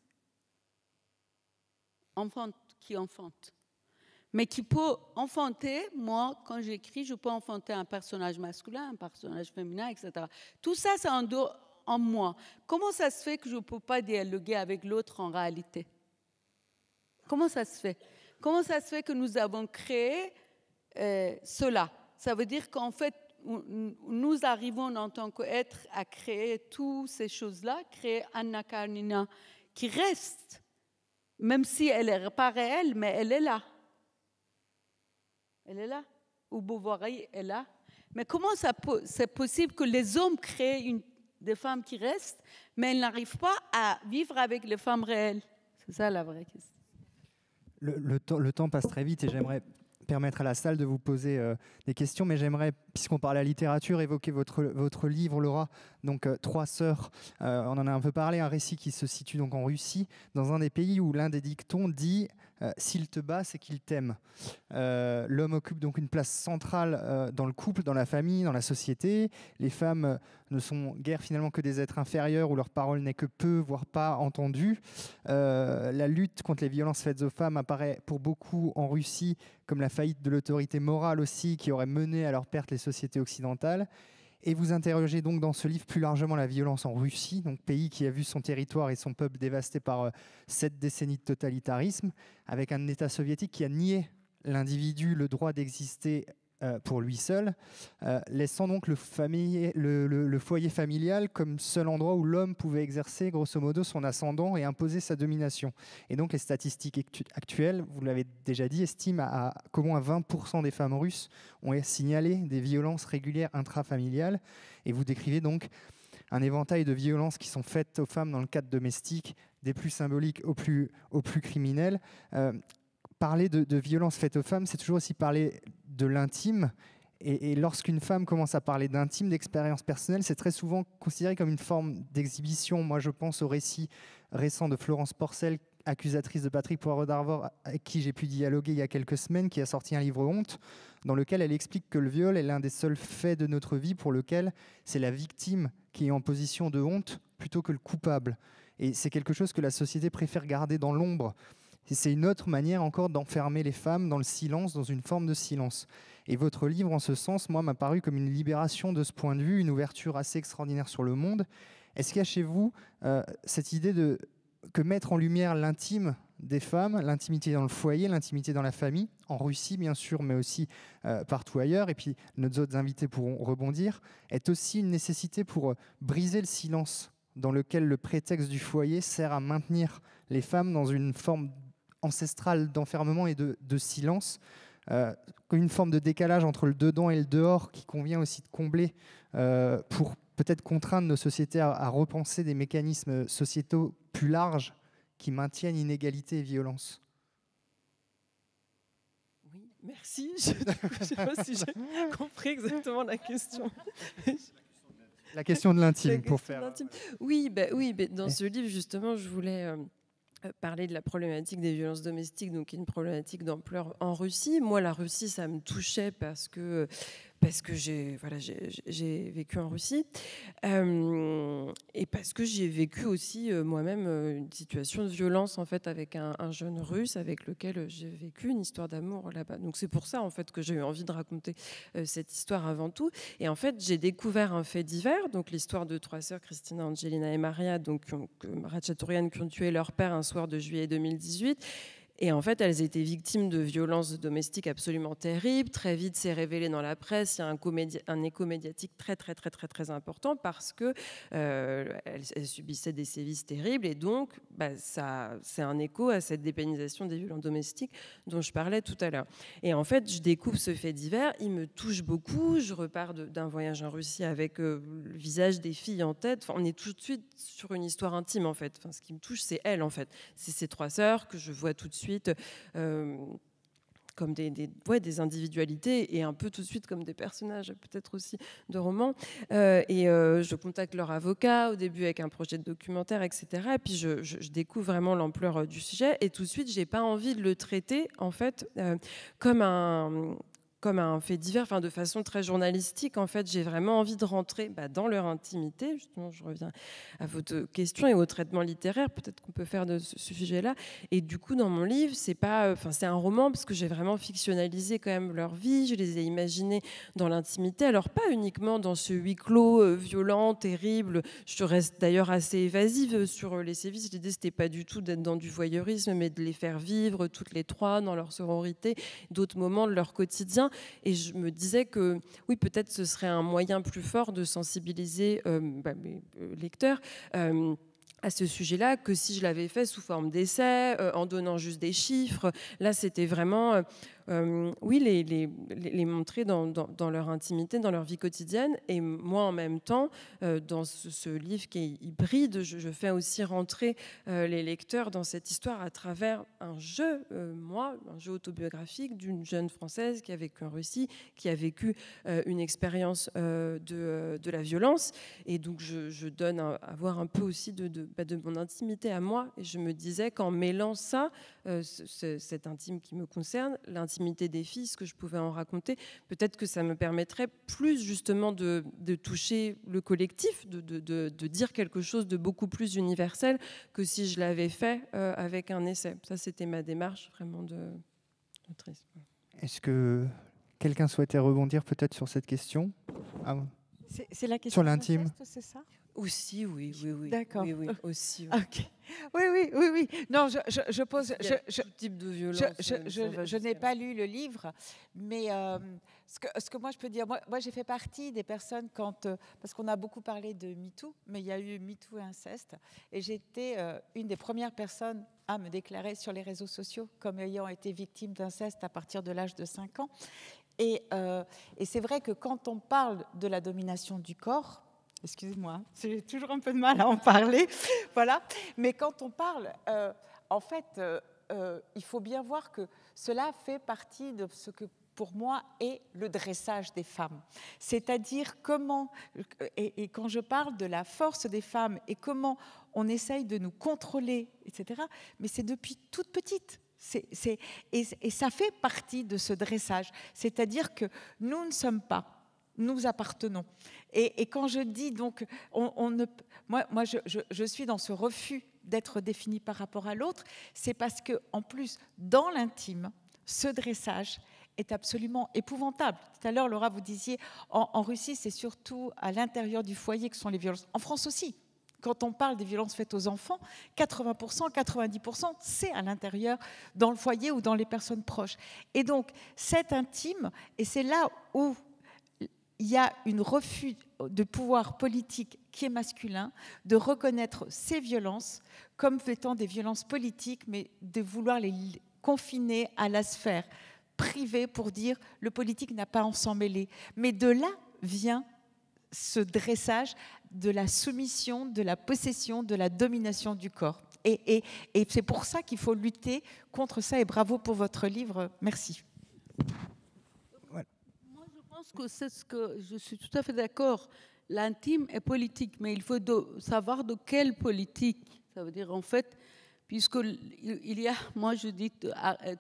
qui enfante. Mais qui peut enfanter, moi, quand j'écris, je peux enfanter un personnage masculin, un personnage féminin, etc. Tout ça, c'est en moi. Comment ça se fait que je ne peux pas dialoguer avec l'autre en réalité? Comment ça se fait? Comment ça se fait que nous avons créé cela? Ça veut dire qu'en fait, nous arrivons en tant qu'être à créer toutes ces choses-là, créer Anna Karenina qui reste, même si elle n'est pas réelle, mais elle est là. Elle est là. Ou Bovary est là. Mais comment c'est possible que les hommes créent des femmes qui restent, mais elles n'arrivent pas à vivre avec les femmes réelles? C'est ça la vraie question. Le temps passe très vite et j'aimerais permettre à la salle de vous poser des questions, mais j'aimerais, puisqu'on parle à la littérature, évoquer votre livre, Laura, donc Trois sœurs. On en a un peu parlé, un récit qui se situe donc en Russie, dans un des pays où l'un des dictons dit s'il te bat, c'est qu'il t'aime. L'homme occupe donc une place centrale dans le couple, dans la famille, dans la société. Les femmes ne sont guère finalement que des êtres inférieurs où leur parole n'est que peu, voire pas entendue. La lutte contre les violences faites aux femmes apparaît pour beaucoup en Russie comme la faillite de l'autorité morale aussi, qui aurait mené à leur perte les sociétés occidentales. Et vous interrogez donc dans ce livre plus largement la violence en Russie, donc pays qui a vu son territoire et son peuple dévastés par 7 décennies de totalitarisme, avec un État soviétique qui a nié l'individu le droit d'exister pour lui seul, laissant donc le foyer familial comme seul endroit où l'homme pouvait exercer grosso modo son ascendant et imposer sa domination. Et donc les statistiques actuelles, vous l'avez déjà dit, estiment qu'au moins 20% des femmes russes ont signalé des violences régulières intrafamiliales. Et vous décrivez donc un éventail de violences qui sont faites aux femmes dans le cadre domestique, des plus symboliques aux plus criminelles. Parler de violences faites aux femmes, c'est toujours aussi parler de l'intime. Et lorsqu'une femme commence à parler d'intime, d'expérience personnelle, c'est très souvent considéré comme une forme d'exhibition. Moi, je pense au récit récent de Florence Porcel, accusatrice de Patrick Poirot d'Arvor, avec qui j'ai pu dialoguer il y a quelques semaines, qui a sorti un livre Honte, dans lequel elle explique que le viol est l'un des seuls faits de notre vie pour lequel c'est la victime qui est en position de honte plutôt que le coupable. Et c'est quelque chose que la société préfère garder dans l'ombre. C'est une autre manière encore d'enfermer les femmes dans le silence, dans une forme de silence. Et votre livre, en ce sens, moi, m'a paru comme une libération de ce point de vue, une ouverture assez extraordinaire sur le monde. Est-ce qu'il y a chez vous cette idée que mettre en lumière l'intime des femmes, l'intimité dans le foyer, l'intimité dans la famille, en Russie bien sûr, mais aussi partout ailleurs, et puis nos autres invités pourront rebondir, est aussi une nécessité pour briser le silence dans lequel le prétexte du foyer sert à maintenir les femmes dans une forme ancestrale d'enfermement et de silence, une forme de décalage entre le dedans et le dehors qui convient aussi de combler pour peut-être contraindre nos sociétés à repenser des mécanismes sociétaux plus larges qui maintiennent inégalité et violence. Oui, merci. Je ne sais pas si j'ai compris exactement la question. La question de l'intime, pour faire... Oui, dans ce livre, justement, je voulais... parler de la problématique des violences domestiques, donc une problématique d'ampleur en Russie. Moi, la Russie, ça me touchait parce que j'ai vécu en Russie et parce que j'ai vécu aussi moi-même une situation de violence en fait avec un jeune Russe avec lequel j'ai vécu une histoire d'amour là-bas. Donc c'est pour ça en fait que j'ai eu envie de raconter cette histoire avant tout. Et en fait, j'ai découvert un fait divers, donc l'histoire de trois sœurs, Christina, Angelina et Maria, donc Ratchatourian, qui ont tué leur père un soir de juillet 2018. Et en fait, elles étaient victimes de violences domestiques absolument terribles. Très vite, c'est révélé dans la presse. Il y a un écho médiatique très important parce que elles subissaient des sévices terribles. Et donc, c'est un écho à cette dépénalisation des violences domestiques dont je parlais tout à l'heure. Et en fait, je découvre ce fait divers. Il me touche beaucoup. Je repars d'un voyage en Russie avec le visage des filles en tête. Enfin, on est tout de suite sur une histoire intime, en fait. Enfin, ce qui me touche, c'est elles, en fait. C'est ces trois sœurs que je vois tout de suite comme des individualités et un peu tout de suite comme des personnages peut-être aussi de romans. Je contacte leur avocat au début avec un projet de documentaire, etc. Et puis je découvre vraiment l'ampleur du sujet et tout de suite j'ai pas envie de le traiter en fait comme un fait divers, enfin de façon très journalistique. En fait, j'ai vraiment envie de rentrer dans leur intimité. Justement, je reviens à votre question et au traitement littéraire, peut-être qu'on peut faire de ce sujet-là. Et du coup, dans mon livre, c'est un roman parce que j'ai vraiment fictionnalisé quand même leur vie. Je les ai imaginés dans l'intimité. Alors pas uniquement dans ce huis clos violent, terrible. Je reste d'ailleurs assez évasive sur les sévices. L'idée, c'était pas du tout d'être dans du voyeurisme, mais de les faire vivre toutes les trois dans leur sororité, d'autres moments de leur quotidien. Et je me disais que oui, peut-être ce serait un moyen plus fort de sensibiliser mes lecteurs à ce sujet-là que si je l'avais fait sous forme d'essai, en donnant juste des chiffres. Là, c'était vraiment, oui, les montrer dans leur intimité, dans leur vie quotidienne. Et moi, en même temps, dans ce livre qui est hybride, je fais aussi rentrer les lecteurs dans cette histoire à travers un jeu, un jeu autobiographique d'une jeune Française qui a vécu en Russie, qui a vécu une expérience de la violence. Et donc, je donne à voir un peu aussi de mon intimité à moi. Et je me disais qu'en mêlant ça, cette intime qui me concerne, l'intimité des filles, ce que je pouvais en raconter, peut-être que ça me permettrait plus justement de toucher le collectif, de dire quelque chose de beaucoup plus universel que si je l'avais fait avec un essai. Ça, c'était ma démarche vraiment d'autrice. Est-ce que quelqu'un souhaitait rebondir peut-être sur cette question? C'est la question sur l'intime, c'est ça? Aussi, oui. D'accord. Oui, aussi. Oui. Okay. Oui. Non, je pose. Tout type de violence. Je n'ai pas lu le livre, mais ce que moi je peux dire, moi j'ai fait partie des personnes parce qu'on a beaucoup parlé de MeToo, mais il y a eu MeToo et inceste, et j'étais une des premières personnes à me déclarer sur les réseaux sociaux comme ayant été victime d'inceste à partir de l'âge de 5 ans. Et c'est vrai que quand on parle de la domination du corps, excusez-moi, j'ai toujours un peu de mal à en parler, voilà. Mais quand on parle, en fait, il faut bien voir que cela fait partie de ce que, pour moi, est le dressage des femmes. C'est-à-dire comment, et quand je parle de la force des femmes et comment on essaye de nous contrôler, etc., mais c'est depuis toute petite. Et ça fait partie de ce dressage. C'est-à-dire que nous ne sommes pas, nous appartenons. Et quand je dis donc, moi je suis dans ce refus d'être définie par rapport à l'autre, c'est parce que en plus, dans l'intime, ce dressage est absolument épouvantable. Tout à l'heure, Laura, vous disiez, en Russie, c'est surtout à l'intérieur du foyer que sont les violences. En France aussi. Quand on parle des violences faites aux enfants, 80%, 90%, c'est à l'intérieur, dans le foyer ou dans les personnes proches. Et donc, cet intime, et c'est là où il y a un refus de pouvoir politique qui est masculin, de reconnaître ces violences comme étant des violences politiques, mais de vouloir les confiner à la sphère privée pour dire le politique n'a pas à s'en mêler. Mais de là vient ce dressage de la soumission, de la possession, de la domination du corps. Et c'est pour ça qu'il faut lutter contre ça. Et bravo pour votre livre. Merci. Moi, je pense que c'est ce que je suis tout à fait d'accord. L'intime est politique, mais il faut savoir de quelle politique. Ça veut dire, en fait, puisqu'il y a, moi je dis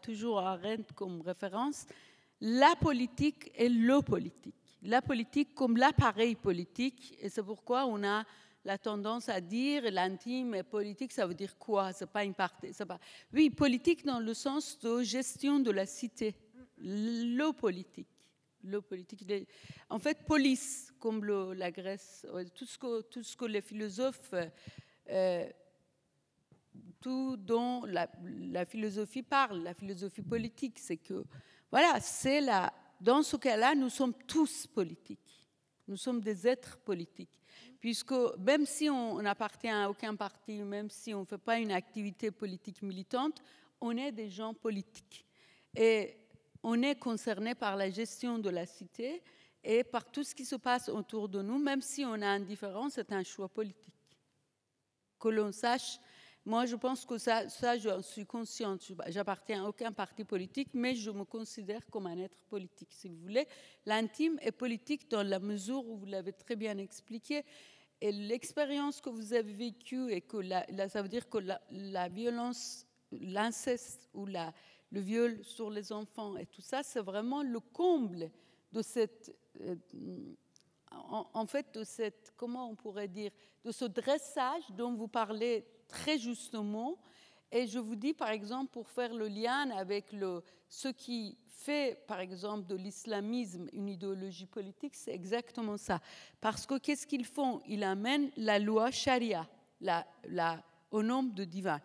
toujours Arendt comme référence, la politique est le politique. La politique comme l'appareil politique, et c'est pourquoi on a la tendance à dire l'intime et politique, ça veut dire quoi? C'est pas une partie. Oui, politique dans le sens de gestion de la cité, le politique. En fait, police, comme la Grèce, tout ce que les philosophes, tout dont la philosophie parle, la philosophie politique, c'est que, voilà, c'est la. Dans ce cas-là, nous sommes tous politiques. Nous sommes des êtres politiques. Puisque même si on n'appartient à aucun parti, même si on ne fait pas une activité politique militante, on est des gens politiques. Et on est concerné par la gestion de la cité et par tout ce qui se passe autour de nous, même si on a indifférence, c'est un choix politique. Que l'on sache. Moi, je pense que ça je suis consciente. J'appartiens à aucun parti politique, mais je me considère comme un être politique, si vous voulez. L'intime est politique dans la mesure où vous l'avez très bien expliqué. Et l'expérience que vous avez vécue, et que ça veut dire que la violence, l'inceste ou le viol sur les enfants et tout ça, c'est vraiment le comble de cette... en fait, de cette... Comment on pourrait dire? De ce dressage dont vous parlez très justement, et je vous dis par exemple, pour faire le lien avec ce qui fait par exemple de l'islamisme une idéologie politique, c'est exactement ça. Parce que qu'est-ce qu'ils font? Ils amènent la loi charia, au nom de divan.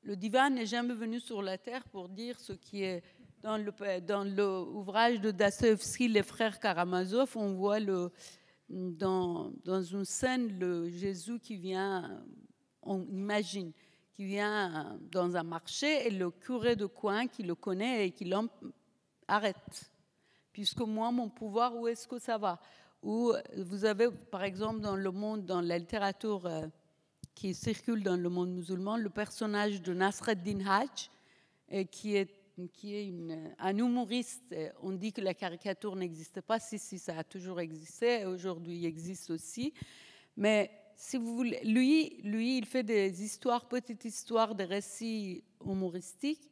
Le divan n'est jamais venu sur la terre pour dire ce qui est dans l'ouvrage de Dostoïevski, Les Frères Karamazov, on voit dans une scène le Jésus qui vient on imagine qu'il vient dans un marché et le curé de coin qui le connaît et qui l'arrête. Puisque moi, mon pouvoir, où est-ce que ça va? Ou vous avez, par exemple, dans le monde, dans la littérature qui circule dans le monde musulman, le personnage de Nasr ad-Din Hajj, qui est un humoriste. On dit que la caricature n'existe pas. Si, ça a toujours existé. Aujourd'hui, il existe aussi. Mais si vous voulez, lui, il fait des histoires, petites histoires, des récits humoristiques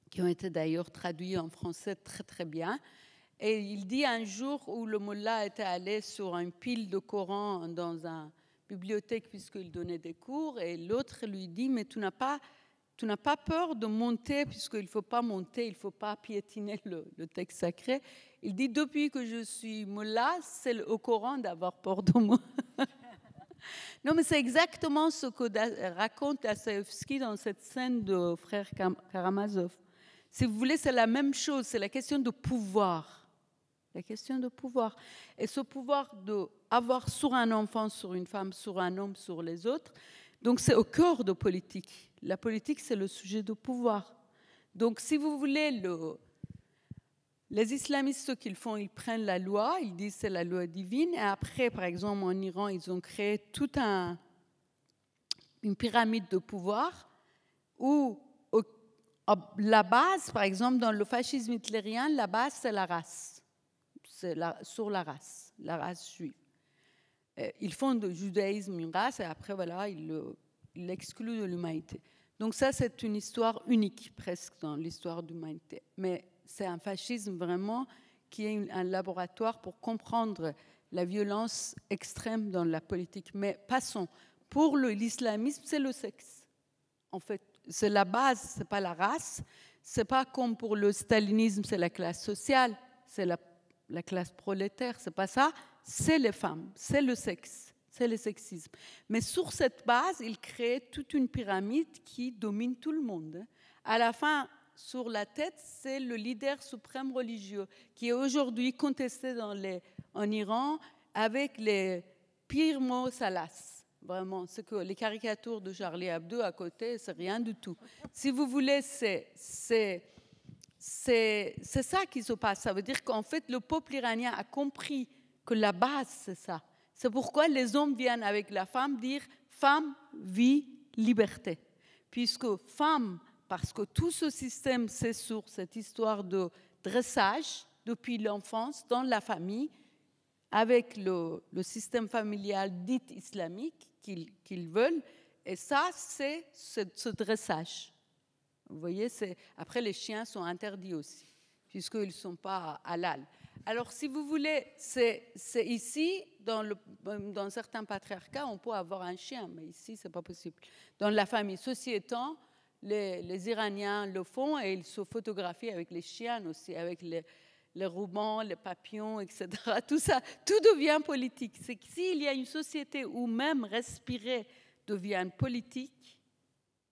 qui ont été d'ailleurs traduits en français très, très bien. Et il dit un jour où le mullah était allé sur une pile de Coran dans une bibliothèque puisqu'il donnait des cours, et l'autre lui dit « Mais tu n'as pas peur de monter, puisqu'il ne faut pas monter, il ne faut pas piétiner le texte sacré. » Il dit « Depuis que je suis mullah, c'est au Coran d'avoir peur de moi. » Non, mais c'est exactement ce que raconte Dostoïevski dans cette scène de Frère Karamazov. Si vous voulez, c'est la même chose, c'est la question de pouvoir. La question de pouvoir. Et ce pouvoir d'avoir sur un enfant, sur une femme, sur un homme, sur les autres, donc c'est au cœur de politique. La politique, c'est le sujet de pouvoir. Donc si vous voulez, les islamistes, ce qu'ils font, ils prennent la loi, ils disent c'est la loi divine, et après, par exemple, en Iran, ils ont créé toute une pyramide de pouvoir où la base, par exemple, dans le fascisme hitlérien, la base, c'est la race. C'est sur la race juive. Ils font du judaïsme une race, et après, voilà, ils l'excluent de l'humanité. Donc ça, c'est une histoire unique, presque, dans l'histoire de l'humanité. Mais c'est un fascisme vraiment qui est un laboratoire pour comprendre la violence extrême dans la politique. Mais passons. Pour l'islamisme, c'est le sexe. En fait, c'est la base, ce n'est pas la race. Ce n'est pas comme pour le stalinisme, c'est la classe sociale, c'est la classe prolétaire. Ce n'est pas ça, c'est les femmes, c'est le sexe, c'est le sexisme. Mais sur cette base, il crée toute une pyramide qui domine tout le monde. À la fin, sur la tête, c'est le leader suprême religieux qui est aujourd'hui contesté en Iran avec les pires mots salaces. Vraiment, c'est que les caricatures de Charlie Hebdo à côté, c'est rien du tout. Si vous voulez, c'est ça qui se passe. Ça veut dire qu'en fait, le peuple iranien a compris que la base, c'est ça. C'est pourquoi les hommes viennent avec la femme dire « femme, vie, liberté ». Puisque femme, parce que tout ce système, c'est sur cette histoire de dressage depuis l'enfance, dans la famille, avec le système familial dit islamique qu'ils veulent. Et ça, c'est ce dressage. Vous voyez, après, les chiens sont interdits aussi, puisqu'ils ne sont pas halal. Alors, si vous voulez, c'est ici, dans certains patriarcats, on peut avoir un chien, mais ici, ce n'est pas possible. Dans la famille, ceci étant, les Iraniens le font et ils se photographient avec les chiens aussi, avec les roubans, les papillons, etc. Tout ça, tout devient politique. C'est que s'il y a une société où même respirer devient politique,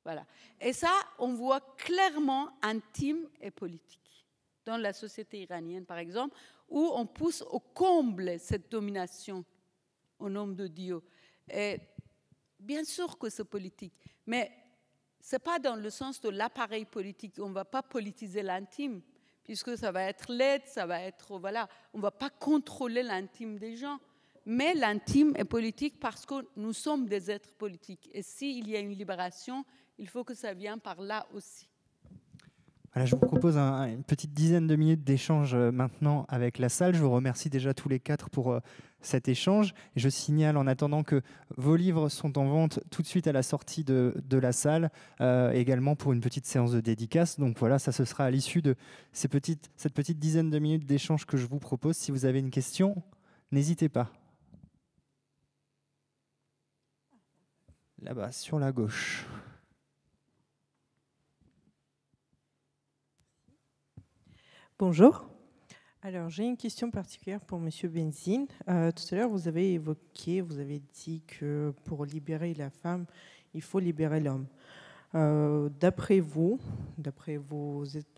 voilà. Et ça, on voit clairement intime et politique. Dans la société iranienne, par exemple, où on pousse au comble cette domination au nom de Dieu. Et bien sûr que c'est politique, mais ce n'est pas dans le sens de l'appareil politique. On ne va pas politiser l'intime, puisque ça va être l'aide, ça va être, voilà, on ne va pas contrôler l'intime des gens. Mais l'intime est politique parce que nous sommes des êtres politiques. Et s'il y a une libération, il faut que ça vienne par là aussi. Voilà, je vous propose une petite dizaine de minutes d'échange maintenant avec la salle. Je vous remercie déjà tous les quatre pour cet échange. Et je signale en attendant que vos livres sont en vente tout de suite à la sortie de la salle, également pour une petite séance de dédicace. Donc voilà, ça ce sera à l'issue de cette petite dizaine de minutes d'échange que je vous propose. Si vous avez une question, n'hésitez pas. Là-bas, sur la gauche. Bonjour. Alors, j'ai une question particulière pour M. Benzine. Tout à l'heure, vous avez dit que pour libérer la femme, il faut libérer l'homme. D'après vous,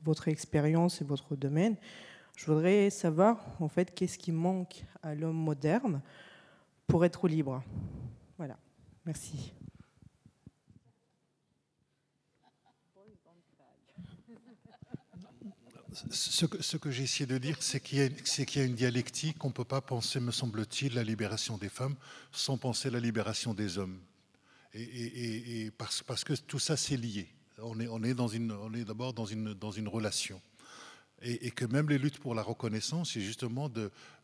votre expérience et votre domaine, je voudrais savoir, en fait, qu'est-ce qui manque à l'homme moderne pour être libre. Voilà. Merci. Ce que j'ai essayé de dire, c'est qu'il y a une dialectique. On ne peut pas penser, me semble-t-il, la libération des femmes sans penser la libération des hommes. Et parce que tout ça, c'est lié. On est d'abord dans une relation. Et que même les luttes pour la reconnaissance, c'est justement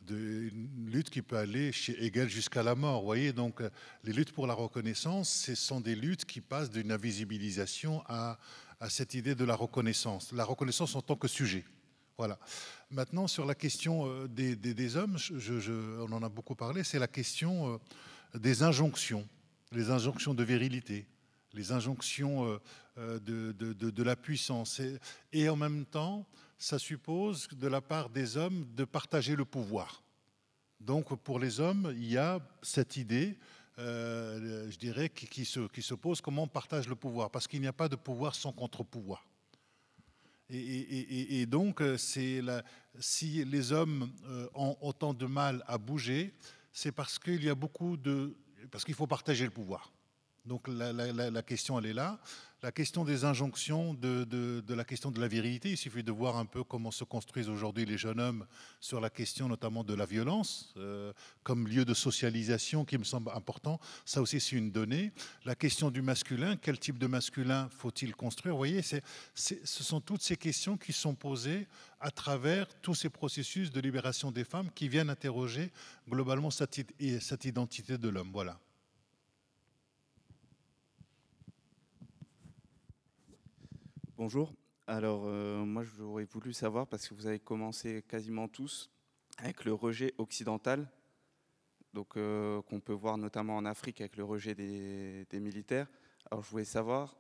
une lutte qui peut aller égale jusqu'à la mort. Vous voyez, donc les luttes pour la reconnaissance, ce sont des luttes qui passent d'une invisibilisation à cette idée de la reconnaissance en tant que sujet. Voilà. Maintenant, sur la question des hommes, on en a beaucoup parlé, c'est la question des injonctions, les injonctions de virilité, les injonctions de la puissance. Et en même temps, ça suppose de la part des hommes de partager le pouvoir. Donc pour les hommes, il y a cette idée, je dirais, qui se pose, comment on partage le pouvoir, parce qu'il n'y a pas de pouvoir sans contre-pouvoir. Et donc, si les hommes ont autant de mal à bouger, c'est parce qu'il y a parce qu'il faut partager le pouvoir. Donc la question, elle est là. La question des injonctions, de la question de la virilité, il suffit de voir un peu comment se construisent aujourd'hui les jeunes hommes sur la question notamment de la violence, comme lieu de socialisation qui me semble important. Ça aussi, c'est une donnée. La question du masculin, quel type de masculin faut-il construire? Vous voyez, ce sont toutes ces questions qui sont posées à travers tous ces processus de libération des femmes qui viennent interroger globalement cette identité de l'homme. Voilà. Bonjour. Alors, moi, j'aurais voulu savoir, parce que vous avez commencé quasiment tous avec le rejet occidental, donc qu'on peut voir notamment en Afrique avec le rejet des militaires. Alors, je voulais savoir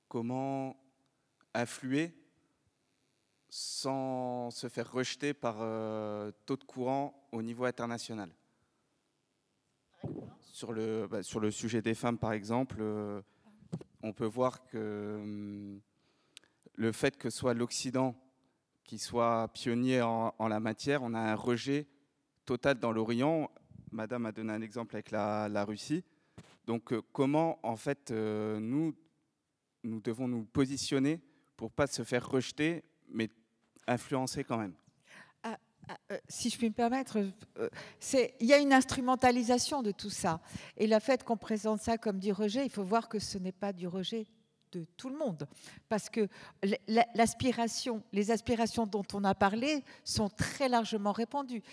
comment influer sans se faire rejeter par taux de courant au niveau international. Sur le sujet des femmes, par exemple, on peut voir que le fait que ce soit l'Occident qui soit pionnier en la matière, on a un rejet total dans l'Orient. Madame a donné un exemple avec la Russie. Donc comment, en fait, nous devons nous positionner pour ne pas se faire rejeter, mais influencer quand même? Si je puis me permettre, il y a une instrumentalisation de tout ça. Et le fait qu'on présente ça comme du rejet, il faut voir que ce n'est pas du rejet de tout le monde. Parce que les aspirations dont on a parlé sont très largement répandues.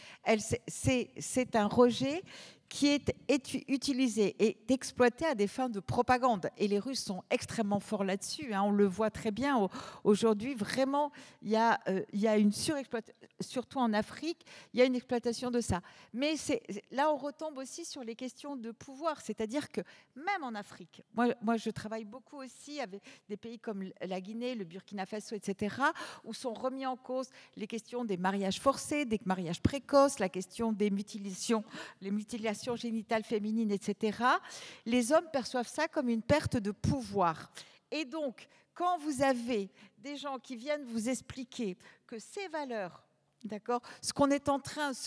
C'est un rejet qui est utilisé et exploité à des fins de propagande. Et les Russes sont extrêmement forts là-dessus. On le voit très bien. Aujourd'hui, vraiment, il y a une surexploitation, surtout en Afrique, il y a une exploitation de ça. Mais là, on retombe aussi sur les questions de pouvoir. C'est-à-dire que même en Afrique, moi, je travaille beaucoup aussi avec des pays comme la Guinée, le Burkina Faso, etc., où sont remis en cause les questions des mariages forcés, des mariages précoces, la question des mutilations, les mutilations génitales féminines, etc. Les hommes perçoivent ça comme une perte de pouvoir. Et donc, quand vous avez des gens qui viennent vous expliquer que ces valeurs, d'accord, ce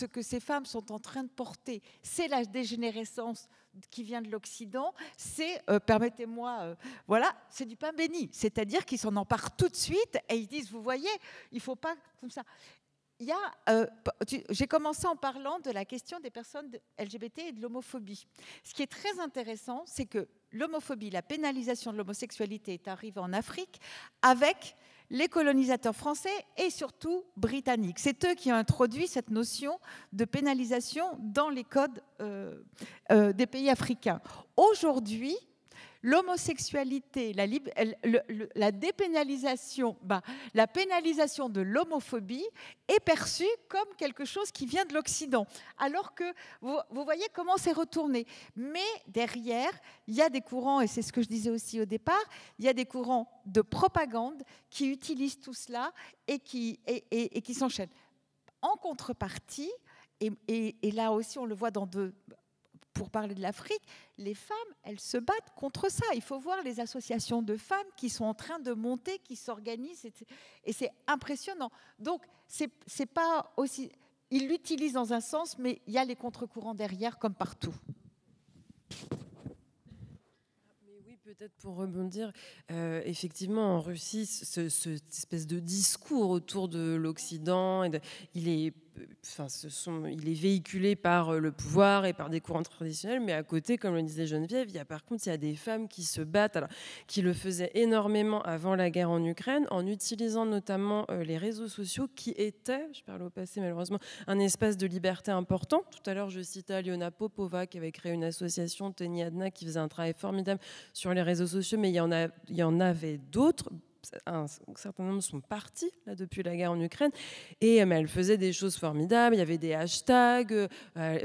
que ces femmes sont en train de porter, c'est la dégénérescence qui vient de l'Occident, c'est, permettez-moi, voilà, c'est du pain béni. C'est-à-dire qu'ils s'en emparent tout de suite et ils disent, vous voyez, il ne faut pas comme ça. J'ai commencé en parlant de la question des personnes LGBT et de l'homophobie. Ce qui est très intéressant, c'est que l'homophobie, la pénalisation de l'homosexualité est arrivée en Afrique avec les colonisateurs français et surtout britanniques. C'est eux qui ont introduit cette notion de pénalisation dans les codes des pays africains. Aujourd'hui, l'homosexualité, la dépénalisation, la pénalisation de l'homophobie est perçue comme quelque chose qui vient de l'Occident. Alors que vous voyez comment c'est retourné. Mais derrière, il y a des courants, et c'est ce que je disais aussi au départ, il y a des courants de propagande qui utilisent tout cela et qui s'enchaînent. En contrepartie, et là aussi on le voit pour parler de l'Afrique, les femmes, elles se battent contre ça. Il faut voir les associations de femmes qui sont en train de monter, qui s'organisent, et c'est impressionnant. Donc, c'est pas aussi... Ils l'utilisent dans un sens, mais il y a les contre-courants derrière, comme partout. Mais oui, Peut-être pour rebondir, effectivement, en Russie, cette espèce de discours autour de l'Occident, il est véhiculé par le pouvoir et par des courants traditionnels, mais à côté, comme le disait Geneviève, il y a des femmes qui se battent, alors, qui le faisaient énormément avant la guerre en Ukraine, en utilisant notamment les réseaux sociaux, qui étaient, je parle au passé malheureusement, un espace de liberté important. Tout à l'heure, je citais Aliona Popova, qui avait créé une association, Teni Adna, qui faisait un travail formidable sur les réseaux sociaux, mais il y en avait d'autres. Un certain nombre sont partis là, depuis la guerre en Ukraine, mais elles faisaient des choses formidables. Il y avait des hashtags,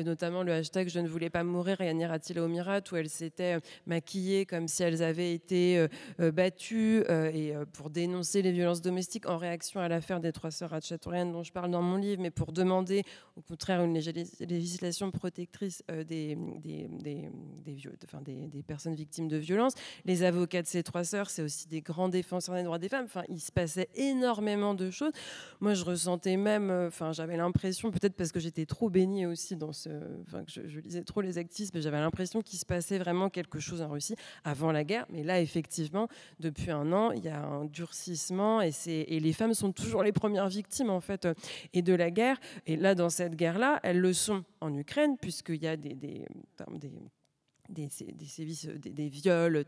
notamment le hashtag « Je ne voulais pas mourir » et Yanira Tilaomirat, où elles s'étaient maquillées comme si elles avaient été battues pour dénoncer les violences domestiques en réaction à l'affaire des 3 sœurs Hatchatourian dont je parle dans mon livre, mais pour demander au contraire une législation protectrice des personnes victimes de violences. Les avocats de ces 3 sœurs, c'est aussi des grands défenseurs des droits des femmes. Enfin, il se passait énormément de choses. Moi, je ressentais même, j'avais l'impression, peut-être parce que j'étais trop baignée aussi que je lisais trop les activistes, mais j'avais l'impression qu'il se passait vraiment quelque chose en Russie avant la guerre. Mais là, effectivement, depuis 1 an, il y a un durcissement et les femmes sont toujours les premières victimes en fait et de la guerre. Et là, dans cette guerre-là, elles le sont en Ukraine puisqu'il y a des sévices, des viols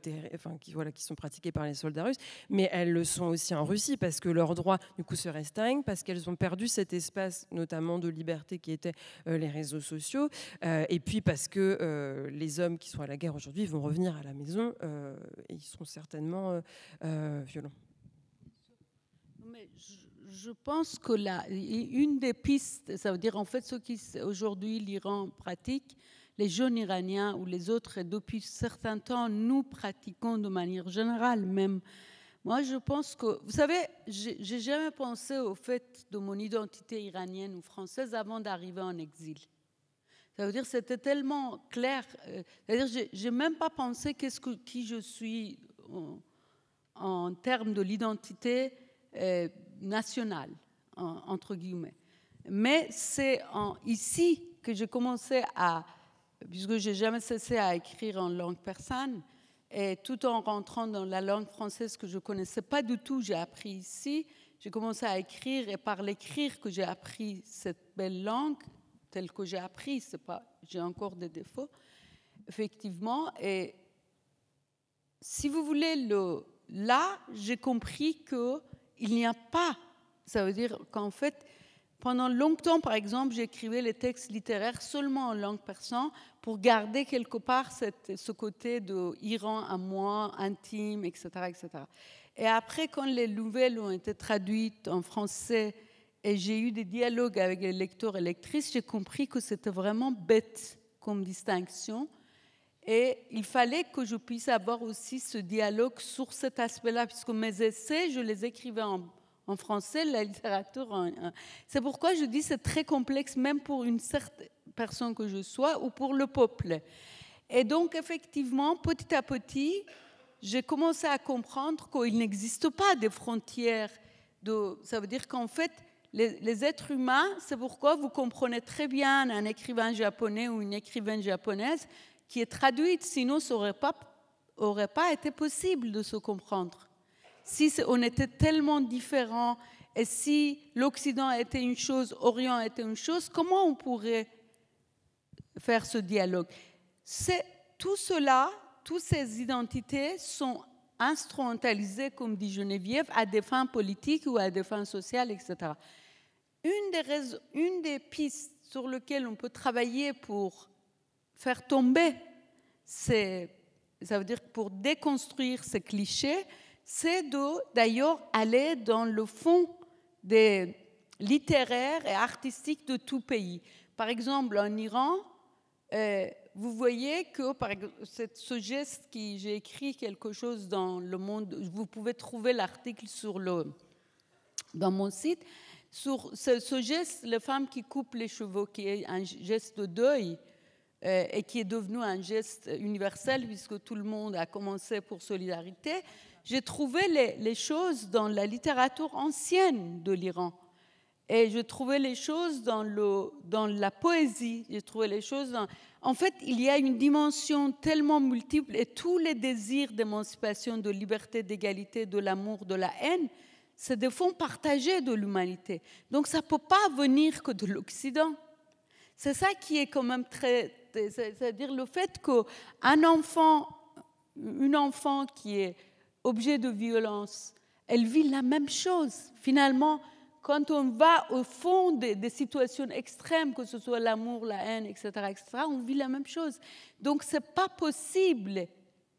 qui sont pratiqués par les soldats russes, mais elles le sont aussi en Russie parce que leurs droits du coup se restreignent, parce qu'elles ont perdu cet espace notamment de liberté qui était les réseaux sociaux, et puis parce que les hommes qui sont à la guerre aujourd'hui vont revenir à la maison et ils seront certainement violents. Mais je pense que une des pistes, ça veut dire en fait ce qui aujourd'hui l'Iran pratique, les jeunes Iraniens ou les autres, et depuis certains temps, nous pratiquons de manière générale même. Moi, je pense que, vous savez, j'ai jamais pensé au fait de mon identité iranienne ou française avant d'arriver en exil. Ça veut dire que c'était tellement clair. C'est-à-dire, j'ai même pas pensé qui je suis en termes de l'identité nationale, entre guillemets. Mais c'est ici que j'ai commencé puisque je n'ai jamais cessé à écrire en langue persane, et tout en rentrant dans la langue française que je ne connaissais pas du tout, j'ai appris ici, j'ai commencé à écrire, et par l'écrire que j'ai appris cette belle langue, telle que j'ai appris, j'ai encore des défauts, effectivement, et si vous voulez, là, j'ai compris qu'il n'y a pas, ça veut dire qu'en fait, pendant longtemps, par exemple, j'écrivais les textes littéraires seulement en langue persane pour garder quelque part ce côté de Iran à moi, intime, etc., etc. Et après, quand les nouvelles ont été traduites en français et j'ai eu des dialogues avec les lecteurs et lectrices, j'ai compris que c'était vraiment bête comme distinction. Et il fallait que je puisse avoir aussi ce dialogue sur cet aspect-là, puisque mes essais, je les écrivais en français, la littérature. C'est pourquoi je dis que c'est très complexe, même pour une certaine personne que je sois ou pour le peuple. Et donc, effectivement, petit à petit, j'ai commencé à comprendre qu'il n'existe pas de frontières. Ça veut dire qu'en fait, les êtres humains, c'est pourquoi vous comprenez très bien un écrivain japonais ou une écrivaine japonaise qui est traduite, sinon ça n'aurait pas été possible de se comprendre. Si on était tellement différents et si l'Occident était une chose, Orient était une chose, comment on pourrait faire ce dialogue? Tout cela, toutes ces identités sont instrumentalisées, comme dit Geneviève, à des fins politiques ou à des fins sociales, etc. Une des pistes sur lesquelles on peut travailler pour faire tomber, ça veut dire pour déconstruire ces clichés, c'est d'ailleurs aller dans le fond des littéraires et artistiques de tout pays. Par exemple, en Iran, vous voyez que ce geste j'ai écrit quelque chose dans Le Monde, vous pouvez trouver l'article dans mon site, sur ce geste, les femmes qui coupent les cheveux, qui est un geste de deuil, et qui est devenu un geste universel puisque tout le monde a commencé pour solidarité. J'ai trouvé les choses dans la littérature ancienne de l'Iran. Et je trouvais les choses dans la poésie. J'ai trouvé les choses en fait, il y a une dimension tellement multiple et tous les désirs d'émancipation, de liberté, d'égalité, de l'amour, de la haine, c'est des fonds partagés de l'humanité. Donc ça ne peut pas venir que de l'Occident. C'est ça qui est quand même très... C'est-à-dire le fait qu'un enfant, une enfant qui est objet de violence, elle vit la même chose. Finalement, quand on va au fond des situations extrêmes, que ce soit l'amour, la haine, etc., on vit la même chose. Donc, ce n'est pas possible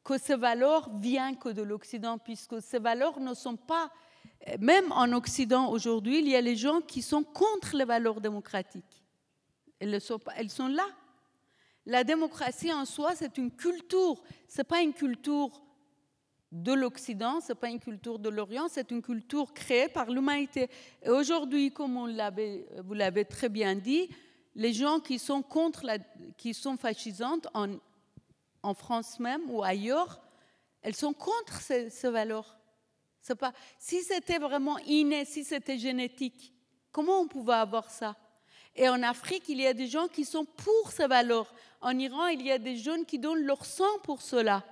que ces valeurs viennent que de l'Occident, puisque ces valeurs ne sont pas... Même en Occident, aujourd'hui, il y a les gens qui sont contre les valeurs démocratiques. Elles sont là. La démocratie en soi, c'est une culture. Ce n'est pas une culture de l'Occident, ce n'est pas une culture de l'Orient, c'est une culture créée par l'humanité. Et aujourd'hui, comme vous l'avez très bien dit, les gens qui sont qui sont fascisantes en France même ou ailleurs, elles sont contre ces valeurs. Si c'était vraiment inné, si c'était génétique, comment on pouvait avoir ça? Et en Afrique, il y a des gens qui sont pour ces valeurs. En Iran, il y a des jeunes qui donnent leur sang pour cela.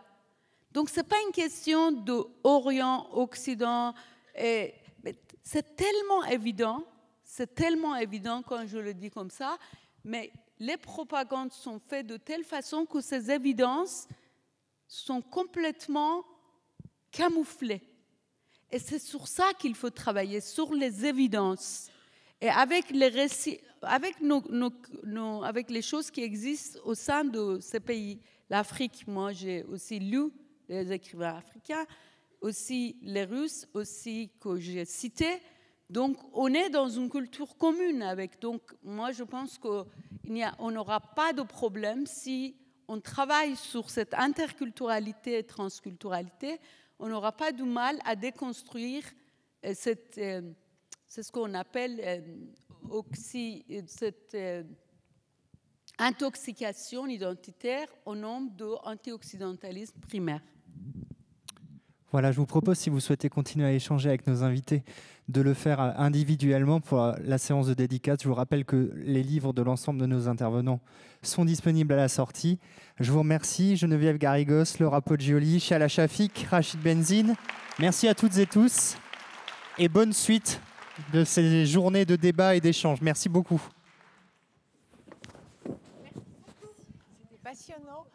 Donc, ce n'est pas une question d'Orient, Occident. C'est tellement évident quand je le dis comme ça, mais les propagandes sont faites de telle façon que ces évidences sont complètement camouflées. Et c'est sur ça qu'il faut travailler, sur les évidences. Et avec les récits, avec les choses qui existent au sein de ces pays. L'Afrique, moi, j'ai aussi lu les écrivains africains, aussi les Russes, aussi que j'ai cités. Donc, on est dans une culture commune avec. Donc, moi, je pense qu'on n'aura pas de problème si on travaille sur cette interculturalité et transculturalité. On n'aura pas du mal à déconstruire c'est ce qu'on appelle cette intoxication identitaire au nom d'anti-occidentalisme primaire. Voilà, je vous propose, si vous souhaitez continuer à échanger avec nos invités, de le faire individuellement pour la séance de dédicace. Je vous rappelle que les livres de l'ensemble de nos intervenants sont disponibles à la sortie. Je vous remercie, Geneviève Garrigos, Laura Poggioli, Shala Shafik, Rachid Benzine. Merci à toutes et tous et bonne suite de ces journées de débat et d'échange. Merci beaucoup. C'était passionnant.